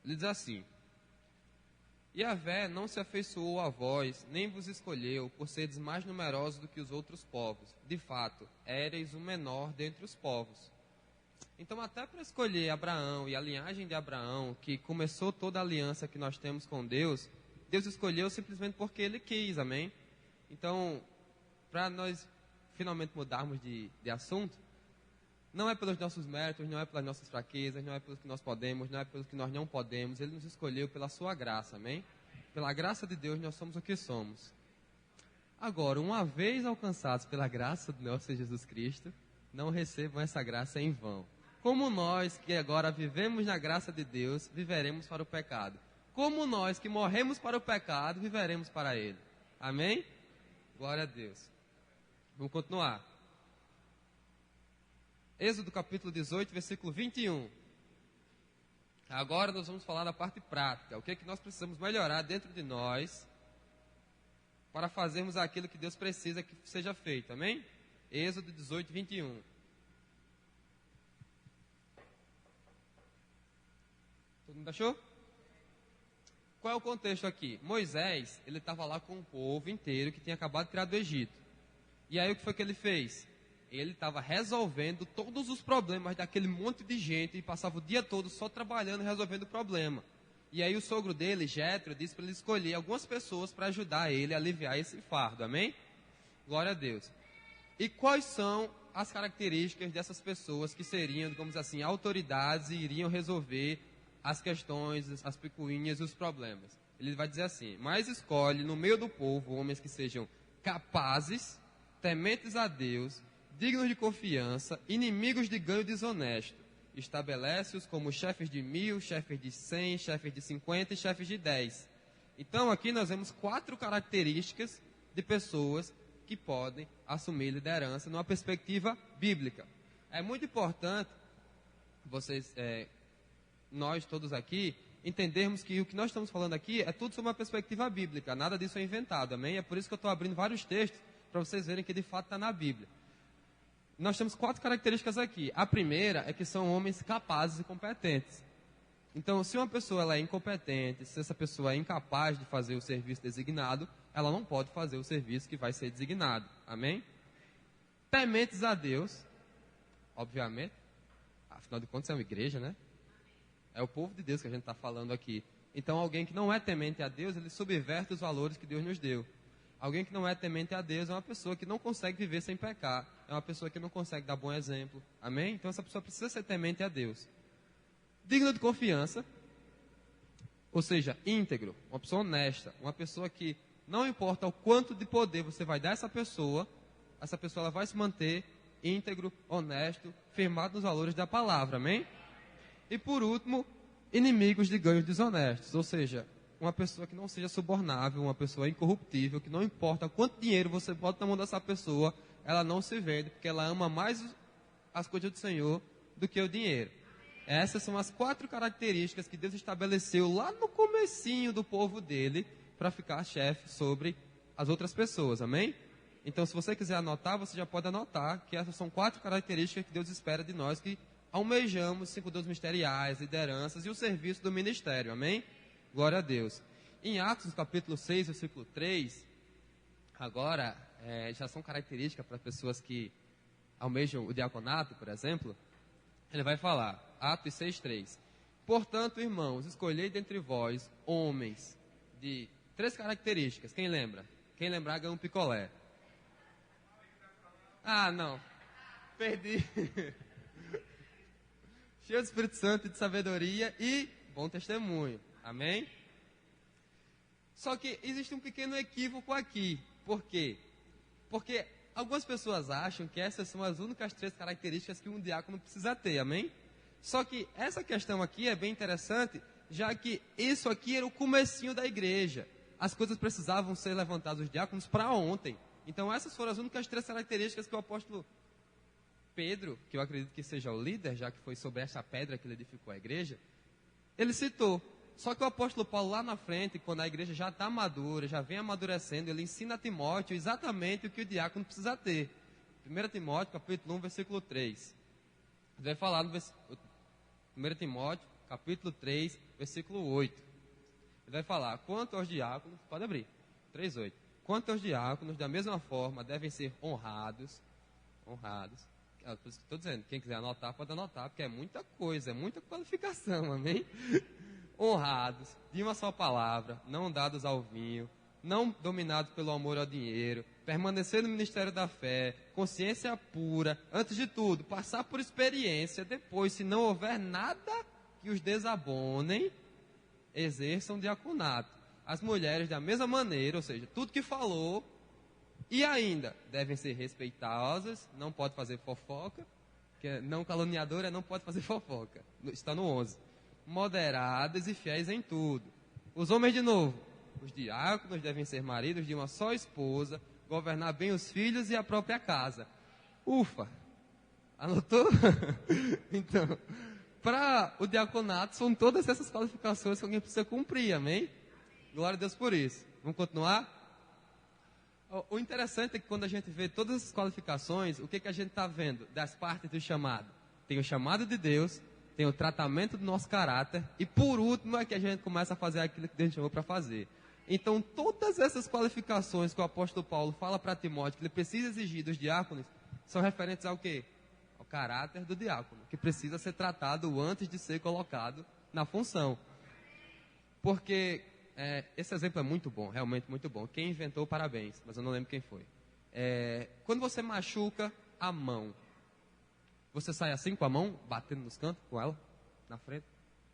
Ele diz assim: Yahvé não se afeiçoou a vós, nem vos escolheu, por seres mais numerosos do que os outros povos. De fato, éreis o menor dentre os povos. Então, até para escolher Abraão e a linhagem de Abraão, que começou toda a aliança que nós temos com Deus, Deus escolheu simplesmente porque Ele quis, amém? Então, para nós finalmente mudarmos de assunto, não é pelos nossos méritos, não é pelas nossas fraquezas, não é pelo que nós podemos, não é pelo que nós não podemos. Ele nos escolheu pela sua graça, amém? Pela graça de Deus nós somos o que somos. Agora, uma vez alcançados pela graça do nosso Jesus Cristo, não recebam essa graça em vão. Como nós que agora vivemos na graça de Deus, viveremos para o pecado. Como nós que morremos para o pecado, viveremos para Ele. Amém? Glória a Deus. Vamos continuar. Êxodo capítulo 18, versículo 21. Agora nós vamos falar da parte prática. O que é que nós precisamos melhorar dentro de nós para fazermos aquilo que Deus precisa que seja feito. Amém? Êxodo 18, 21. Todo mundo achou? Qual é o contexto aqui? Moisés, ele estava lá com o povo inteiro que tinha acabado de tirar do Egito. E aí o que foi que ele fez? Ele estava resolvendo todos os problemas daquele monte de gente e passava o dia todo só trabalhando e resolvendo o problema. E aí o sogro dele, Jétro, disse para ele escolher algumas pessoas para ajudar ele a aliviar esse fardo, amém? Glória a Deus. E quais são as características dessas pessoas que seriam, digamos assim, autoridades e iriam resolver as questões, as picuinhas e os problemas? Ele vai dizer assim: mas escolhe no meio do povo homens que sejam capazes, tementes a Deus, dignos de confiança, inimigos de ganho desonesto. Estabelece-os como chefes de 1000, chefes de 100, chefes de 50 e chefes de 10. Então aqui nós vemos 4 características de pessoas que podem assumir liderança numa perspectiva bíblica. É muito importante vocês, nós todos aqui, entendermos que o que nós estamos falando aqui é tudo sob uma perspectiva bíblica. Nada disso é inventado, amém? É por isso que eu estou abrindo vários textos para vocês verem que de fato está na Bíblia. Nós temos 4 características aqui. A primeira é que são homens capazes e competentes. Então, se uma pessoa ela é incompetente, se essa pessoa é incapaz de fazer o serviço designado, ela não pode fazer o serviço que vai ser designado. Amém? Tementes a Deus, obviamente. Afinal de contas, é uma igreja, né? É o povo de Deus que a gente está falando aqui. Então, alguém que não é temente a Deus, ele subverte os valores que Deus nos deu. Alguém que não é temente a Deus é uma pessoa que não consegue viver sem pecar. É uma pessoa que não consegue dar bom exemplo. Amém? Então essa pessoa precisa ser temente a Deus. Digno de confiança. Ou seja, íntegro. Uma pessoa honesta. Uma pessoa que não importa o quanto de poder você vai dar a essa pessoa ela vai se manter íntegro, honesto, firmado nos valores da palavra. Amém? E por último, inimigos de ganhos desonestos. Ou seja, uma pessoa que não seja subornável, uma pessoa incorruptível, que não importa quanto dinheiro você bota na mão dessa pessoa, ela não se vende, porque ela ama mais as coisas do Senhor do que o dinheiro. Essas são as 4 características que Deus estabeleceu lá no comecinho do povo dele, para ficar chefe sobre as outras pessoas, amém? Então, se você quiser anotar, você já pode anotar que essas são 4 características que Deus espera de nós, que almejamos 5 dons ministeriais, lideranças e o serviço do ministério, amém? Glória a Deus. Em Atos, capítulo 6, versículo 3, agora, já são características para pessoas que almejam o diaconato, por exemplo. Ele vai falar, Atos 6, 3. Portanto, irmãos, escolhei dentre vós homens de 3 características. Quem lembra? Quem lembrar ganha um picolé. Ah, não. Perdi. Cheio do Espírito Santo e de sabedoria e bom testemunho. Amém? Só que existe um pequeno equívoco aqui. Por quê? Porque algumas pessoas acham que essas são as únicas 3 características que um diácono precisa ter. Amém? Só que essa questão aqui é bem interessante, já que isso aqui era o comecinho da igreja. As coisas precisavam ser levantadas os diáconos para ontem. Então essas foram as únicas 3 características que o apóstolo Pedro, que eu acredito que seja o líder, já que foi sobre essa pedra que ele edificou a igreja, ele citou. Só que o apóstolo Paulo lá na frente, quando a igreja já está madura, já vem amadurecendo, ele ensina a Timóteo exatamente o que o diácono precisa ter. 1 Timóteo, capítulo 1, versículo 3. Ele vai falar no 1 Timóteo, capítulo 3, versículo 8. Ele vai falar, quanto aos diáconos, pode abrir, 3:8. Quanto aos diáconos, da mesma forma, devem ser honrados. É por isso que estou dizendo, quem quiser anotar, pode anotar, porque é muita coisa, é muita qualificação, amém? Honrados, de uma só palavra, não dados ao vinho, não dominados pelo amor ao dinheiro, permanecer no ministério da fé, consciência pura, antes de tudo, passar por experiência, depois, se não houver nada que os desabonem, exerçam diaconato. As mulheres da mesma maneira, ou seja, tudo que falou, e ainda devem ser respeitosas, não pode fazer fofoca, que não caluniadora não pode fazer fofoca, está no 11. Moderadas e fiéis em tudo. Os homens de novo, os diáconos devem ser maridos de uma só esposa, governar bem os filhos e a própria casa. Ufa! Anotou? Então, para o diaconato, são todas essas qualificações que alguém precisa cumprir, amém? Glória a Deus por isso. Vamos continuar? O interessante é que quando a gente vê todas essas qualificações, o que a gente está vendo das partes do chamado? Tem o chamado de Deus, tem o tratamento do nosso caráter, e por último é que a gente começa a fazer aquilo que Deus chamou para fazer. Então, todas essas qualificações que o apóstolo Paulo fala para Timóteo, que ele precisa exigir dos diáconos, são referentes ao quê? Ao caráter do diácono, que precisa ser tratado antes de ser colocado na função. Porque esse exemplo é muito bom, realmente muito bom. Quem inventou, parabéns, mas eu não lembro quem foi. Quando você machuca a mão, você sai assim com a mão, batendo nos cantos com ela, na frente?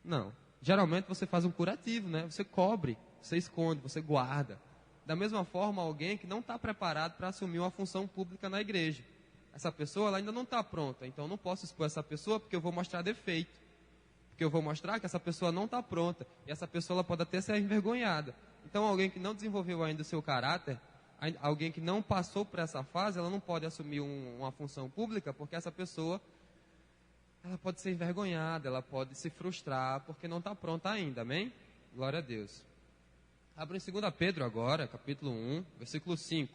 Não. Geralmente você faz um curativo, né? Você cobre, você esconde, você guarda. Da mesma forma, alguém que não está preparado para assumir uma função pública na igreja. Essa pessoa ela ainda não está pronta, então eu não posso expor essa pessoa porque eu vou mostrar defeito. Porque eu vou mostrar que essa pessoa não está pronta. E essa pessoa ela pode até ser envergonhada. Então alguém que não desenvolveu ainda o seu caráter, alguém que não passou por essa fase, ela não pode assumir uma função pública, porque essa pessoa ela pode ser envergonhada, ela pode se frustrar, porque não está pronta ainda, amém? Glória a Deus. Abra em 2 Pedro agora, capítulo 1, versículo 5.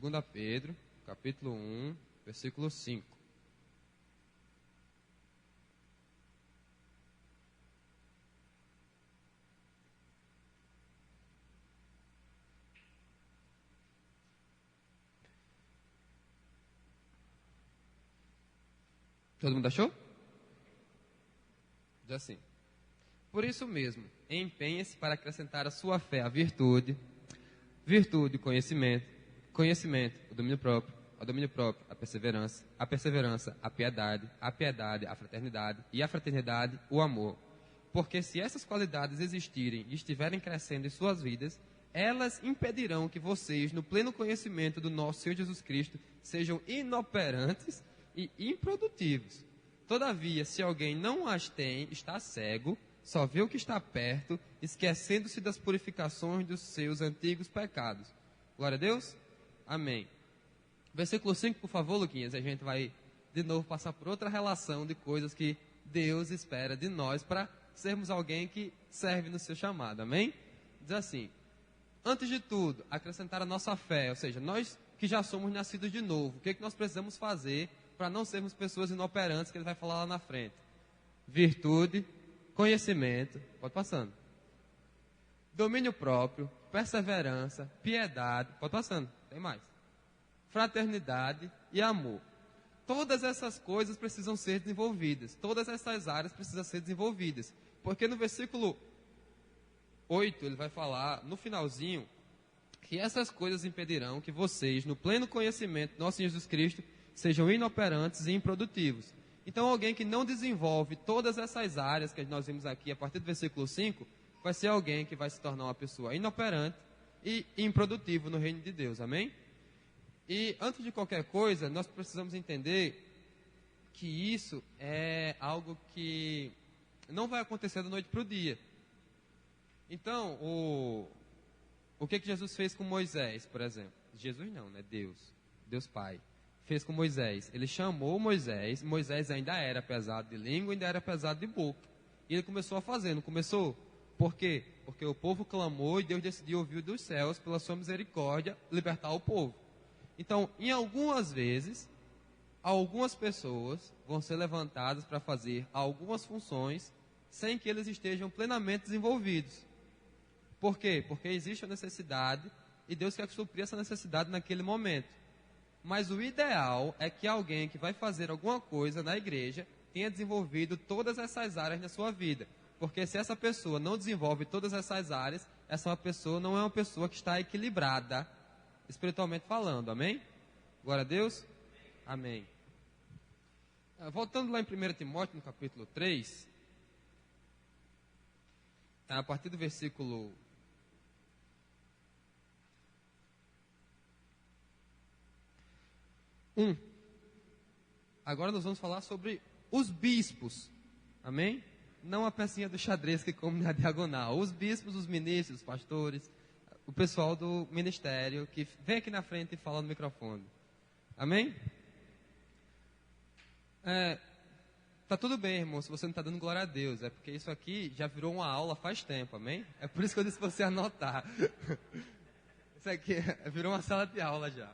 2 Pedro, capítulo 1, versículo 5. Todo mundo achou? Diz assim: por isso mesmo, empenhe-se para acrescentar à sua fé a virtude, virtude, conhecimento, conhecimento, o domínio próprio, a perseverança, a piedade, a fraternidade, e a fraternidade, o amor. Porque se essas qualidades existirem e estiverem crescendo em suas vidas, elas impedirão que vocês, no pleno conhecimento do nosso Senhor Jesus Cristo, sejam inoperantes e improdutivos. Todavia, se alguém não as tem, está cego, só vê o que está perto, esquecendo-se das purificações dos seus antigos pecados. Glória a Deus? Amém. Versículo 5, por favor, Luquinhas. A gente vai de novo passar por outra relação de coisas que Deus espera de nós para sermos alguém que serve no seu chamado. Amém? Diz assim: antes de tudo, acrescentar a nossa fé, ou seja, nós que já somos nascidos de novo, o que nós precisamos fazer para não sermos pessoas inoperantes, que ele vai falar lá na frente? Virtude, conhecimento, pode passando. Domínio próprio, perseverança, piedade, pode passando, tem mais. Fraternidade e amor. Todas essas coisas precisam ser desenvolvidas. Todas essas áreas precisam ser desenvolvidas. Porque no versículo 8, ele vai falar, no finalzinho, que essas coisas impedirão que vocês, no pleno conhecimento do nosso Senhor Jesus Cristo, sejam inoperantes e improdutivos. Então, alguém que não desenvolve todas essas áreas que nós vimos aqui, a partir do versículo 5, vai ser alguém que vai se tornar uma pessoa inoperante e improdutivo no reino de Deus. Amém? E, antes de qualquer coisa, nós precisamos entender que isso é algo que não vai acontecer da noite para o dia. Então, o que Jesus fez com Moisés, por exemplo? Jesus não, né? Deus Pai. Fez com Moisés. Ele chamou Moisés. Moisés ainda era pesado de língua, ainda era pesado de boca. E ele começou a fazer, não começou? Por quê? Porque o povo clamou e Deus decidiu ouvir dos céus, pela sua misericórdia, libertar o povo. Então, em algumas vezes, algumas pessoas vão ser levantadas para fazer algumas funções sem que eles estejam plenamente desenvolvidos. Por quê? Porque existe a necessidade e Deus quer suprir essa necessidade naquele momento. Mas o ideal é que alguém que vai fazer alguma coisa na igreja tenha desenvolvido todas essas áreas na sua vida. Porque se essa pessoa não desenvolve todas essas áreas, essa uma pessoa não é uma pessoa que está equilibrada, espiritualmente falando, amém? Glória a Deus? Amém. Voltando lá em 1 Timóteo, no capítulo 3, a partir do versículo 1. Agora nós vamos falar sobre os bispos, amém? Não a pecinha do xadrez que come na diagonal. Os bispos, os ministros, os pastores, o pessoal do ministério que vem aqui na frente e fala no microfone. Amém? Tá tudo bem, irmão, se você não está dando glória a Deus. É porque isso aqui já virou uma aula faz tempo, amém? É por isso que eu disse para você anotar. Isso aqui virou uma sala de aula já.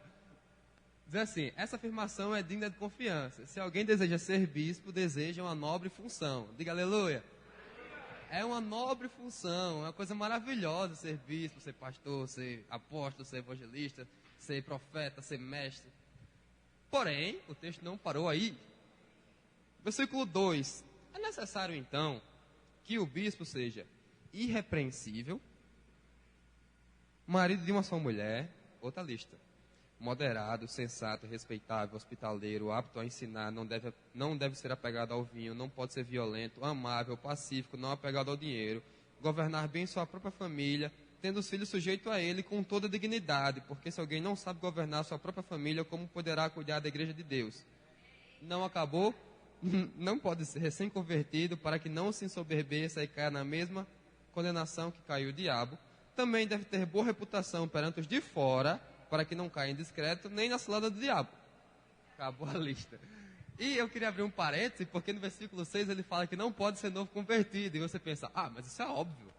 Diz assim, essa afirmação é digna de confiança. Se alguém deseja ser bispo, deseja uma nobre função. Diga aleluia. É uma nobre função, é uma coisa maravilhosa ser bispo, ser pastor, ser apóstolo, ser evangelista, ser profeta, ser mestre. Porém, o texto não parou aí. Versículo 2. É necessário então que o bispo seja irrepreensível, marido de uma só mulher, outra lista. Moderado, sensato, respeitável, hospitaleiro, apto a ensinar, não deve ser apegado ao vinho, não pode ser violento, amável, pacífico, não apegado ao dinheiro, governar bem sua própria família, tendo os filhos sujeitos a ele com toda dignidade, porque se alguém não sabe governar sua própria família, como poderá cuidar da igreja de Deus? Não acabou? Não pode ser recém-convertido para que não se ensoberbeça e caia na mesma condenação que caiu o diabo. Também deve ter boa reputação perante os de fora, para que não caia em discreto, nem na cilada do diabo. Acabou a lista. E eu queria abrir um parêntese, porque no versículo 6 ele fala que não pode ser novo convertido. E você pensa, mas isso é óbvio.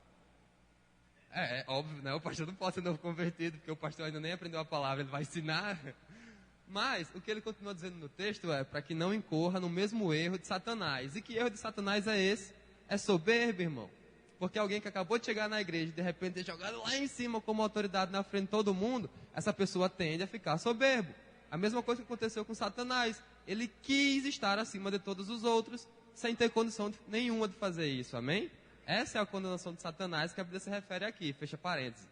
É óbvio, né? O pastor não pode ser novo convertido, porque o pastor ainda nem aprendeu a palavra, ele vai ensinar. Mas o que ele continua dizendo no texto é para que não incorra no mesmo erro de Satanás. E que erro de Satanás é esse? É soberba, irmão. Porque alguém que acabou de chegar na igreja e de repente é jogado lá em cima como autoridade na frente de todo mundo, essa pessoa tende a ficar soberbo. A mesma coisa que aconteceu com Satanás. Ele quis estar acima de todos os outros, sem ter condição nenhuma de fazer isso, amém? Essa é a condenação de Satanás que a Bíblia se refere aqui, fecha parênteses.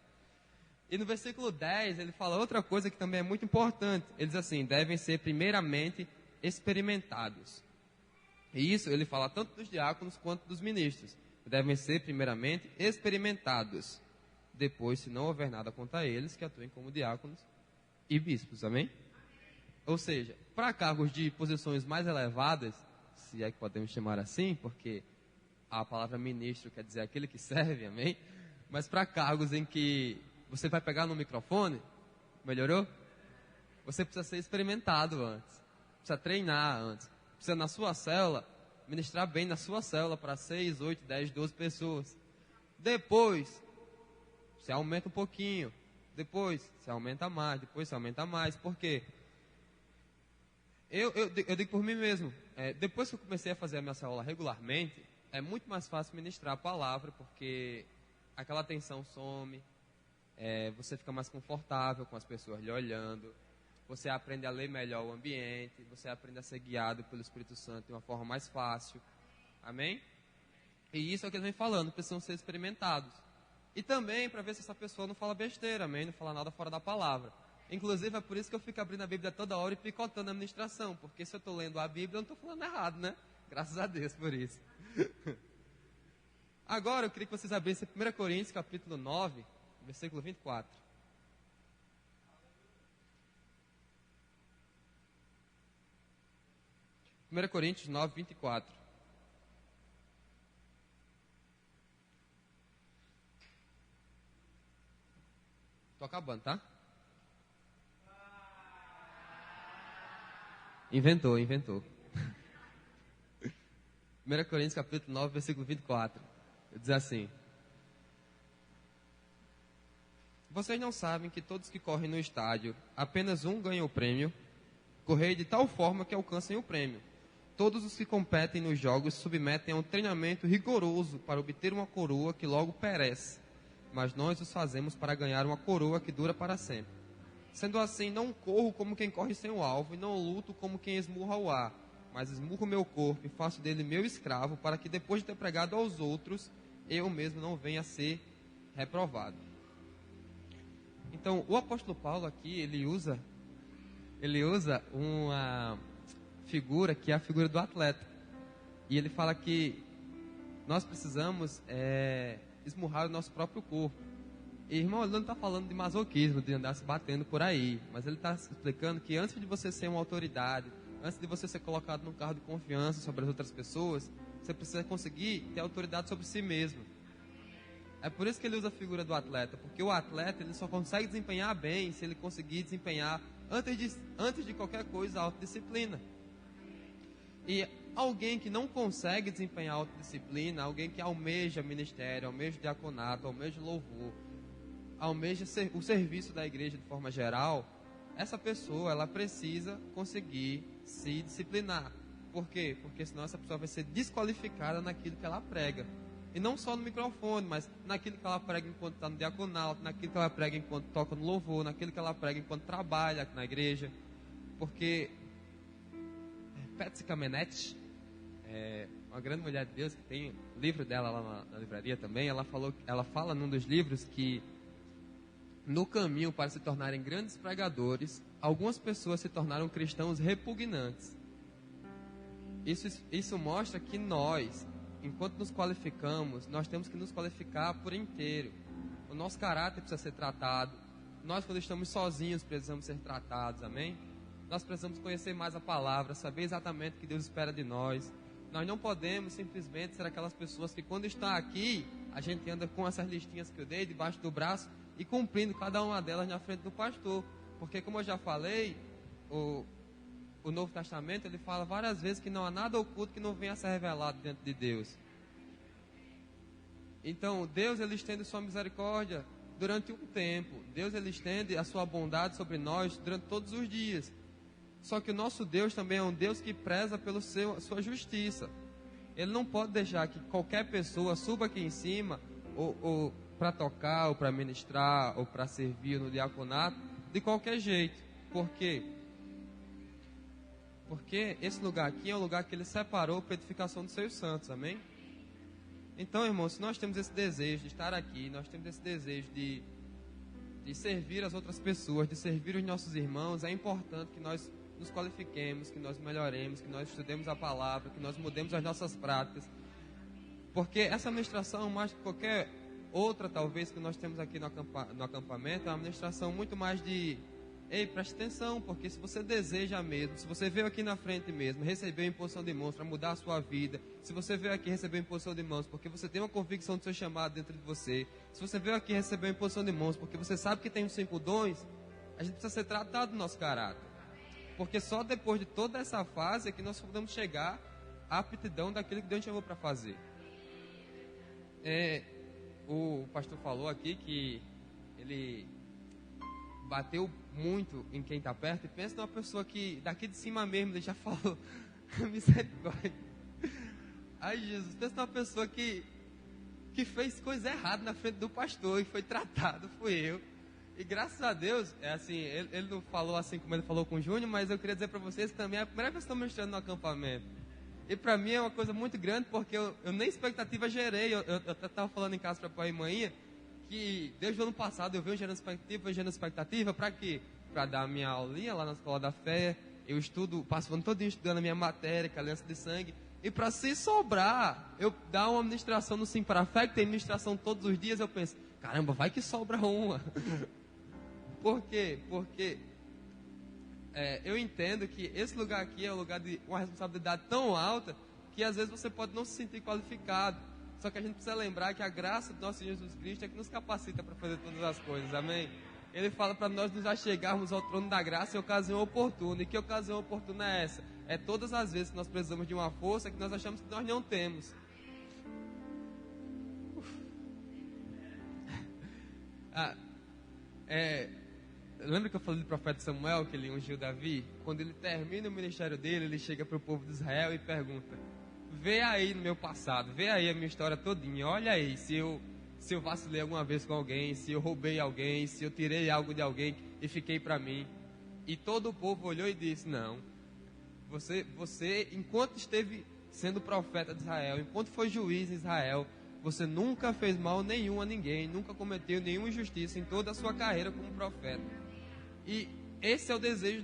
E no versículo 10 ele fala outra coisa que também é muito importante. Ele diz assim, devem ser primeiramente experimentados. E isso ele fala tanto dos diáconos quanto dos ministros. Devem ser primeiramente experimentados. Depois, se não houver nada contra eles, que atuem como diáconos e bispos, amém? Ou seja, para cargos de posições mais elevadas, se é que podemos chamar assim, porque a palavra ministro quer dizer aquele que serve, amém? Mas para cargos em que você vai pegar no microfone, melhorou? Você precisa ser experimentado antes, precisa treinar antes, precisa na sua célula, ministrar bem na sua célula para 6, 8, 10, 12 pessoas. Depois, você aumenta um pouquinho. Depois, você aumenta mais. Depois, você aumenta mais. Por quê? Eu digo por mim mesmo. Depois que eu comecei a fazer a minha célula regularmente, é muito mais fácil ministrar a palavra, porque aquela tensão some. Você fica mais confortável com as pessoas lhe olhando. Você aprende a ler melhor o ambiente, você aprende a ser guiado pelo Espírito Santo de uma forma mais fácil. Amém? E isso é o que ele vem falando, precisam ser experimentados. E também para ver se essa pessoa não fala besteira, amém? Não fala nada fora da palavra. Inclusive é por isso que eu fico abrindo a Bíblia toda hora e picotando a ministração, porque se eu estou lendo a Bíblia eu não estou falando errado, né? Graças a Deus por isso. Agora eu queria que vocês abrissem 1 Coríntios capítulo 9, versículo 24. 1 Coríntios 9, 24. Estou acabando, tá? Inventou. 1 Coríntios capítulo 9, versículo 24. Diz assim: vocês não sabem que todos que correm no estádio, apenas um ganha o prêmio? Correi de tal forma que alcancem o prêmio. Todos os que competem nos jogos submetem a um treinamento rigoroso para obter uma coroa que logo perece. Mas nós os fazemos para ganhar uma coroa que dura para sempre. Sendo assim, não corro como quem corre sem o alvo, e não luto como quem esmurra o ar, mas esmurro meu corpo e faço dele meu escravo, para que depois de ter pregado aos outros, eu mesmo não venha a ser reprovado. Então, o apóstolo Paulo aqui, ele usa uma figura que é a figura do atleta. E ele fala que nós precisamos esmurrar o nosso próprio corpo. E, irmão, ele não está falando de masoquismo, de andar se batendo por aí. Mas ele está explicando que antes de você ser uma autoridade, antes de você ser colocado num cargo de confiança sobre as outras pessoas, você precisa conseguir ter autoridade sobre si mesmo. É por isso que ele usa a figura do atleta, porque o atleta ele só consegue desempenhar bem se ele conseguir desempenhar, antes de qualquer coisa, a autodisciplina. E alguém que não consegue desempenhar a autodisciplina, alguém que almeja ministério, almeja diaconato, almeja louvor, almeja o serviço da igreja de forma geral, essa pessoa ela precisa conseguir se disciplinar. Por quê? Porque senão essa pessoa vai ser desqualificada naquilo que ela prega. E não só no microfone, mas naquilo que ela prega enquanto está no diaconato, naquilo que ela prega enquanto toca no louvor, naquilo que ela prega enquanto trabalha na igreja. Porque Patsy Kamenet, uma grande mulher de Deus, que tem o livro dela lá na livraria também, ela fala num dos livros que no caminho para se tornarem grandes pregadores, algumas pessoas se tornaram cristãos repugnantes. Isso mostra que nós, enquanto nos qualificamos, nós temos que nos qualificar por inteiro. O nosso caráter precisa ser tratado. Nós, quando estamos sozinhos, precisamos ser tratados, amém? Nós precisamos conhecer mais a palavra, saber exatamente o que Deus espera de nós. Nós não podemos simplesmente ser aquelas pessoas que quando está aqui, a gente anda com essas listinhas que eu dei debaixo do braço e cumprindo cada uma delas na frente do pastor. Porque, como eu já falei, o Novo Testamento, ele fala várias vezes que não há nada oculto que não venha a ser revelado dentro de Deus. Então, Deus, ele estende sua misericórdia durante um tempo. Deus, ele estende a sua bondade sobre nós durante todos os dias. Só que o nosso Deus também é um Deus que preza pela sua justiça. Ele não pode deixar que qualquer pessoa suba aqui em cima, ou para tocar, ou para ministrar, ou para servir no diaconato, de qualquer jeito. Por quê? Porque esse lugar aqui é um lugar que ele separou para a edificação dos seus santos, amém? Então, irmãos, se nós temos esse desejo de estar aqui, nós temos esse desejo de servir as outras pessoas, de servir os nossos irmãos, é importante que nós nos qualifiquemos, que nós melhoremos, que nós estudemos a palavra, que nós mudemos as nossas práticas. Porque essa ministração, mais que qualquer outra, talvez, que nós temos aqui no acampamento, é uma ministração muito mais de... Ei, preste atenção, porque se você deseja mesmo, se você veio aqui na frente mesmo, recebeu a imposição de mãos para mudar a sua vida, se você veio aqui receber a imposição de mãos porque você tem uma convicção do seu chamado dentro de você, se você veio aqui receber a imposição de mãos porque você sabe que tem os 5 dons, a gente precisa ser tratado do nosso caráter. Porque só depois de toda essa fase é que nós podemos chegar à aptidão daquilo que Deus chamou para fazer. O pastor falou aqui que ele bateu muito em quem está perto, e pensa numa pessoa que daqui de cima mesmo, ele já falou, misericórdia. Ai, Jesus, pensa numa pessoa que fez coisa errada na frente do pastor e foi tratado, fui eu. E graças a Deus, ele não falou assim como ele falou com o Júnior, mas eu queria dizer para vocês que também é a primeira vez que estou ministrando no acampamento. E para mim é uma coisa muito grande, porque eu nem expectativa gerei. Eu estava falando em casa para pai e mãe, que desde o ano passado eu venho gerando expectativa, para quê? Para dar a minha aulinha lá na Escola da Fé, eu estudo, passo o ano todinho estudando a minha matéria, que é a Aliança de Sangue, e para se sobrar, eu dar uma administração no Sim para a Fé, que tem administração todos os dias, eu penso, caramba, vai que sobra uma. Por quê? Porque eu entendo que esse lugar aqui é um lugar de uma responsabilidade tão alta, que às vezes você pode não se sentir qualificado. Só que a gente precisa lembrar que a graça do nosso Senhor Jesus Cristo é que nos capacita para fazer todas as coisas, amém? Ele fala para nós nos achegarmos ao trono da graça em ocasião oportuna. E que ocasião oportuna é essa? É todas as vezes que nós precisamos de uma força que nós achamos que nós não temos. Lembra que eu falei do profeta Samuel, que ele ungiu Davi? Quando ele termina o ministério dele, ele chega para o povo de Israel e pergunta: vê aí no meu passado, vê aí a minha história todinha, olha aí se eu vacilei alguma vez com alguém, se eu roubei alguém, se eu tirei algo de alguém e fiquei para mim. E todo o povo olhou e disse: não, você enquanto esteve sendo profeta de Israel, enquanto foi juiz em Israel, Você nunca fez mal nenhum a ninguém, nunca cometeu nenhuma injustiça em toda a sua carreira como profeta. E esse é o desejo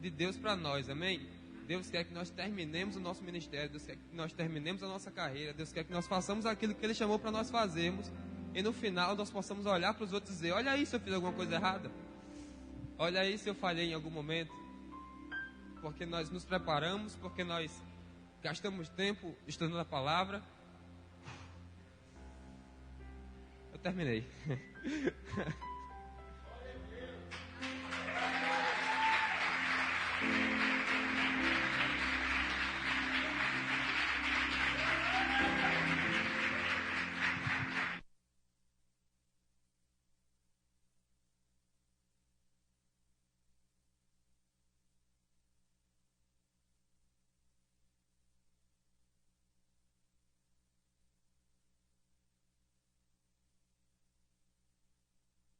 de Deus para nós, amém? Deus quer que nós terminemos o nosso ministério, Deus quer que nós terminemos a nossa carreira, Deus quer que nós façamos aquilo que Ele chamou para nós fazermos, e no final nós possamos olhar para os outros e dizer: olha aí se eu fiz alguma coisa errada, olha aí se eu falhei em algum momento, porque nós nos preparamos, porque nós gastamos tempo estudando a palavra. Eu terminei.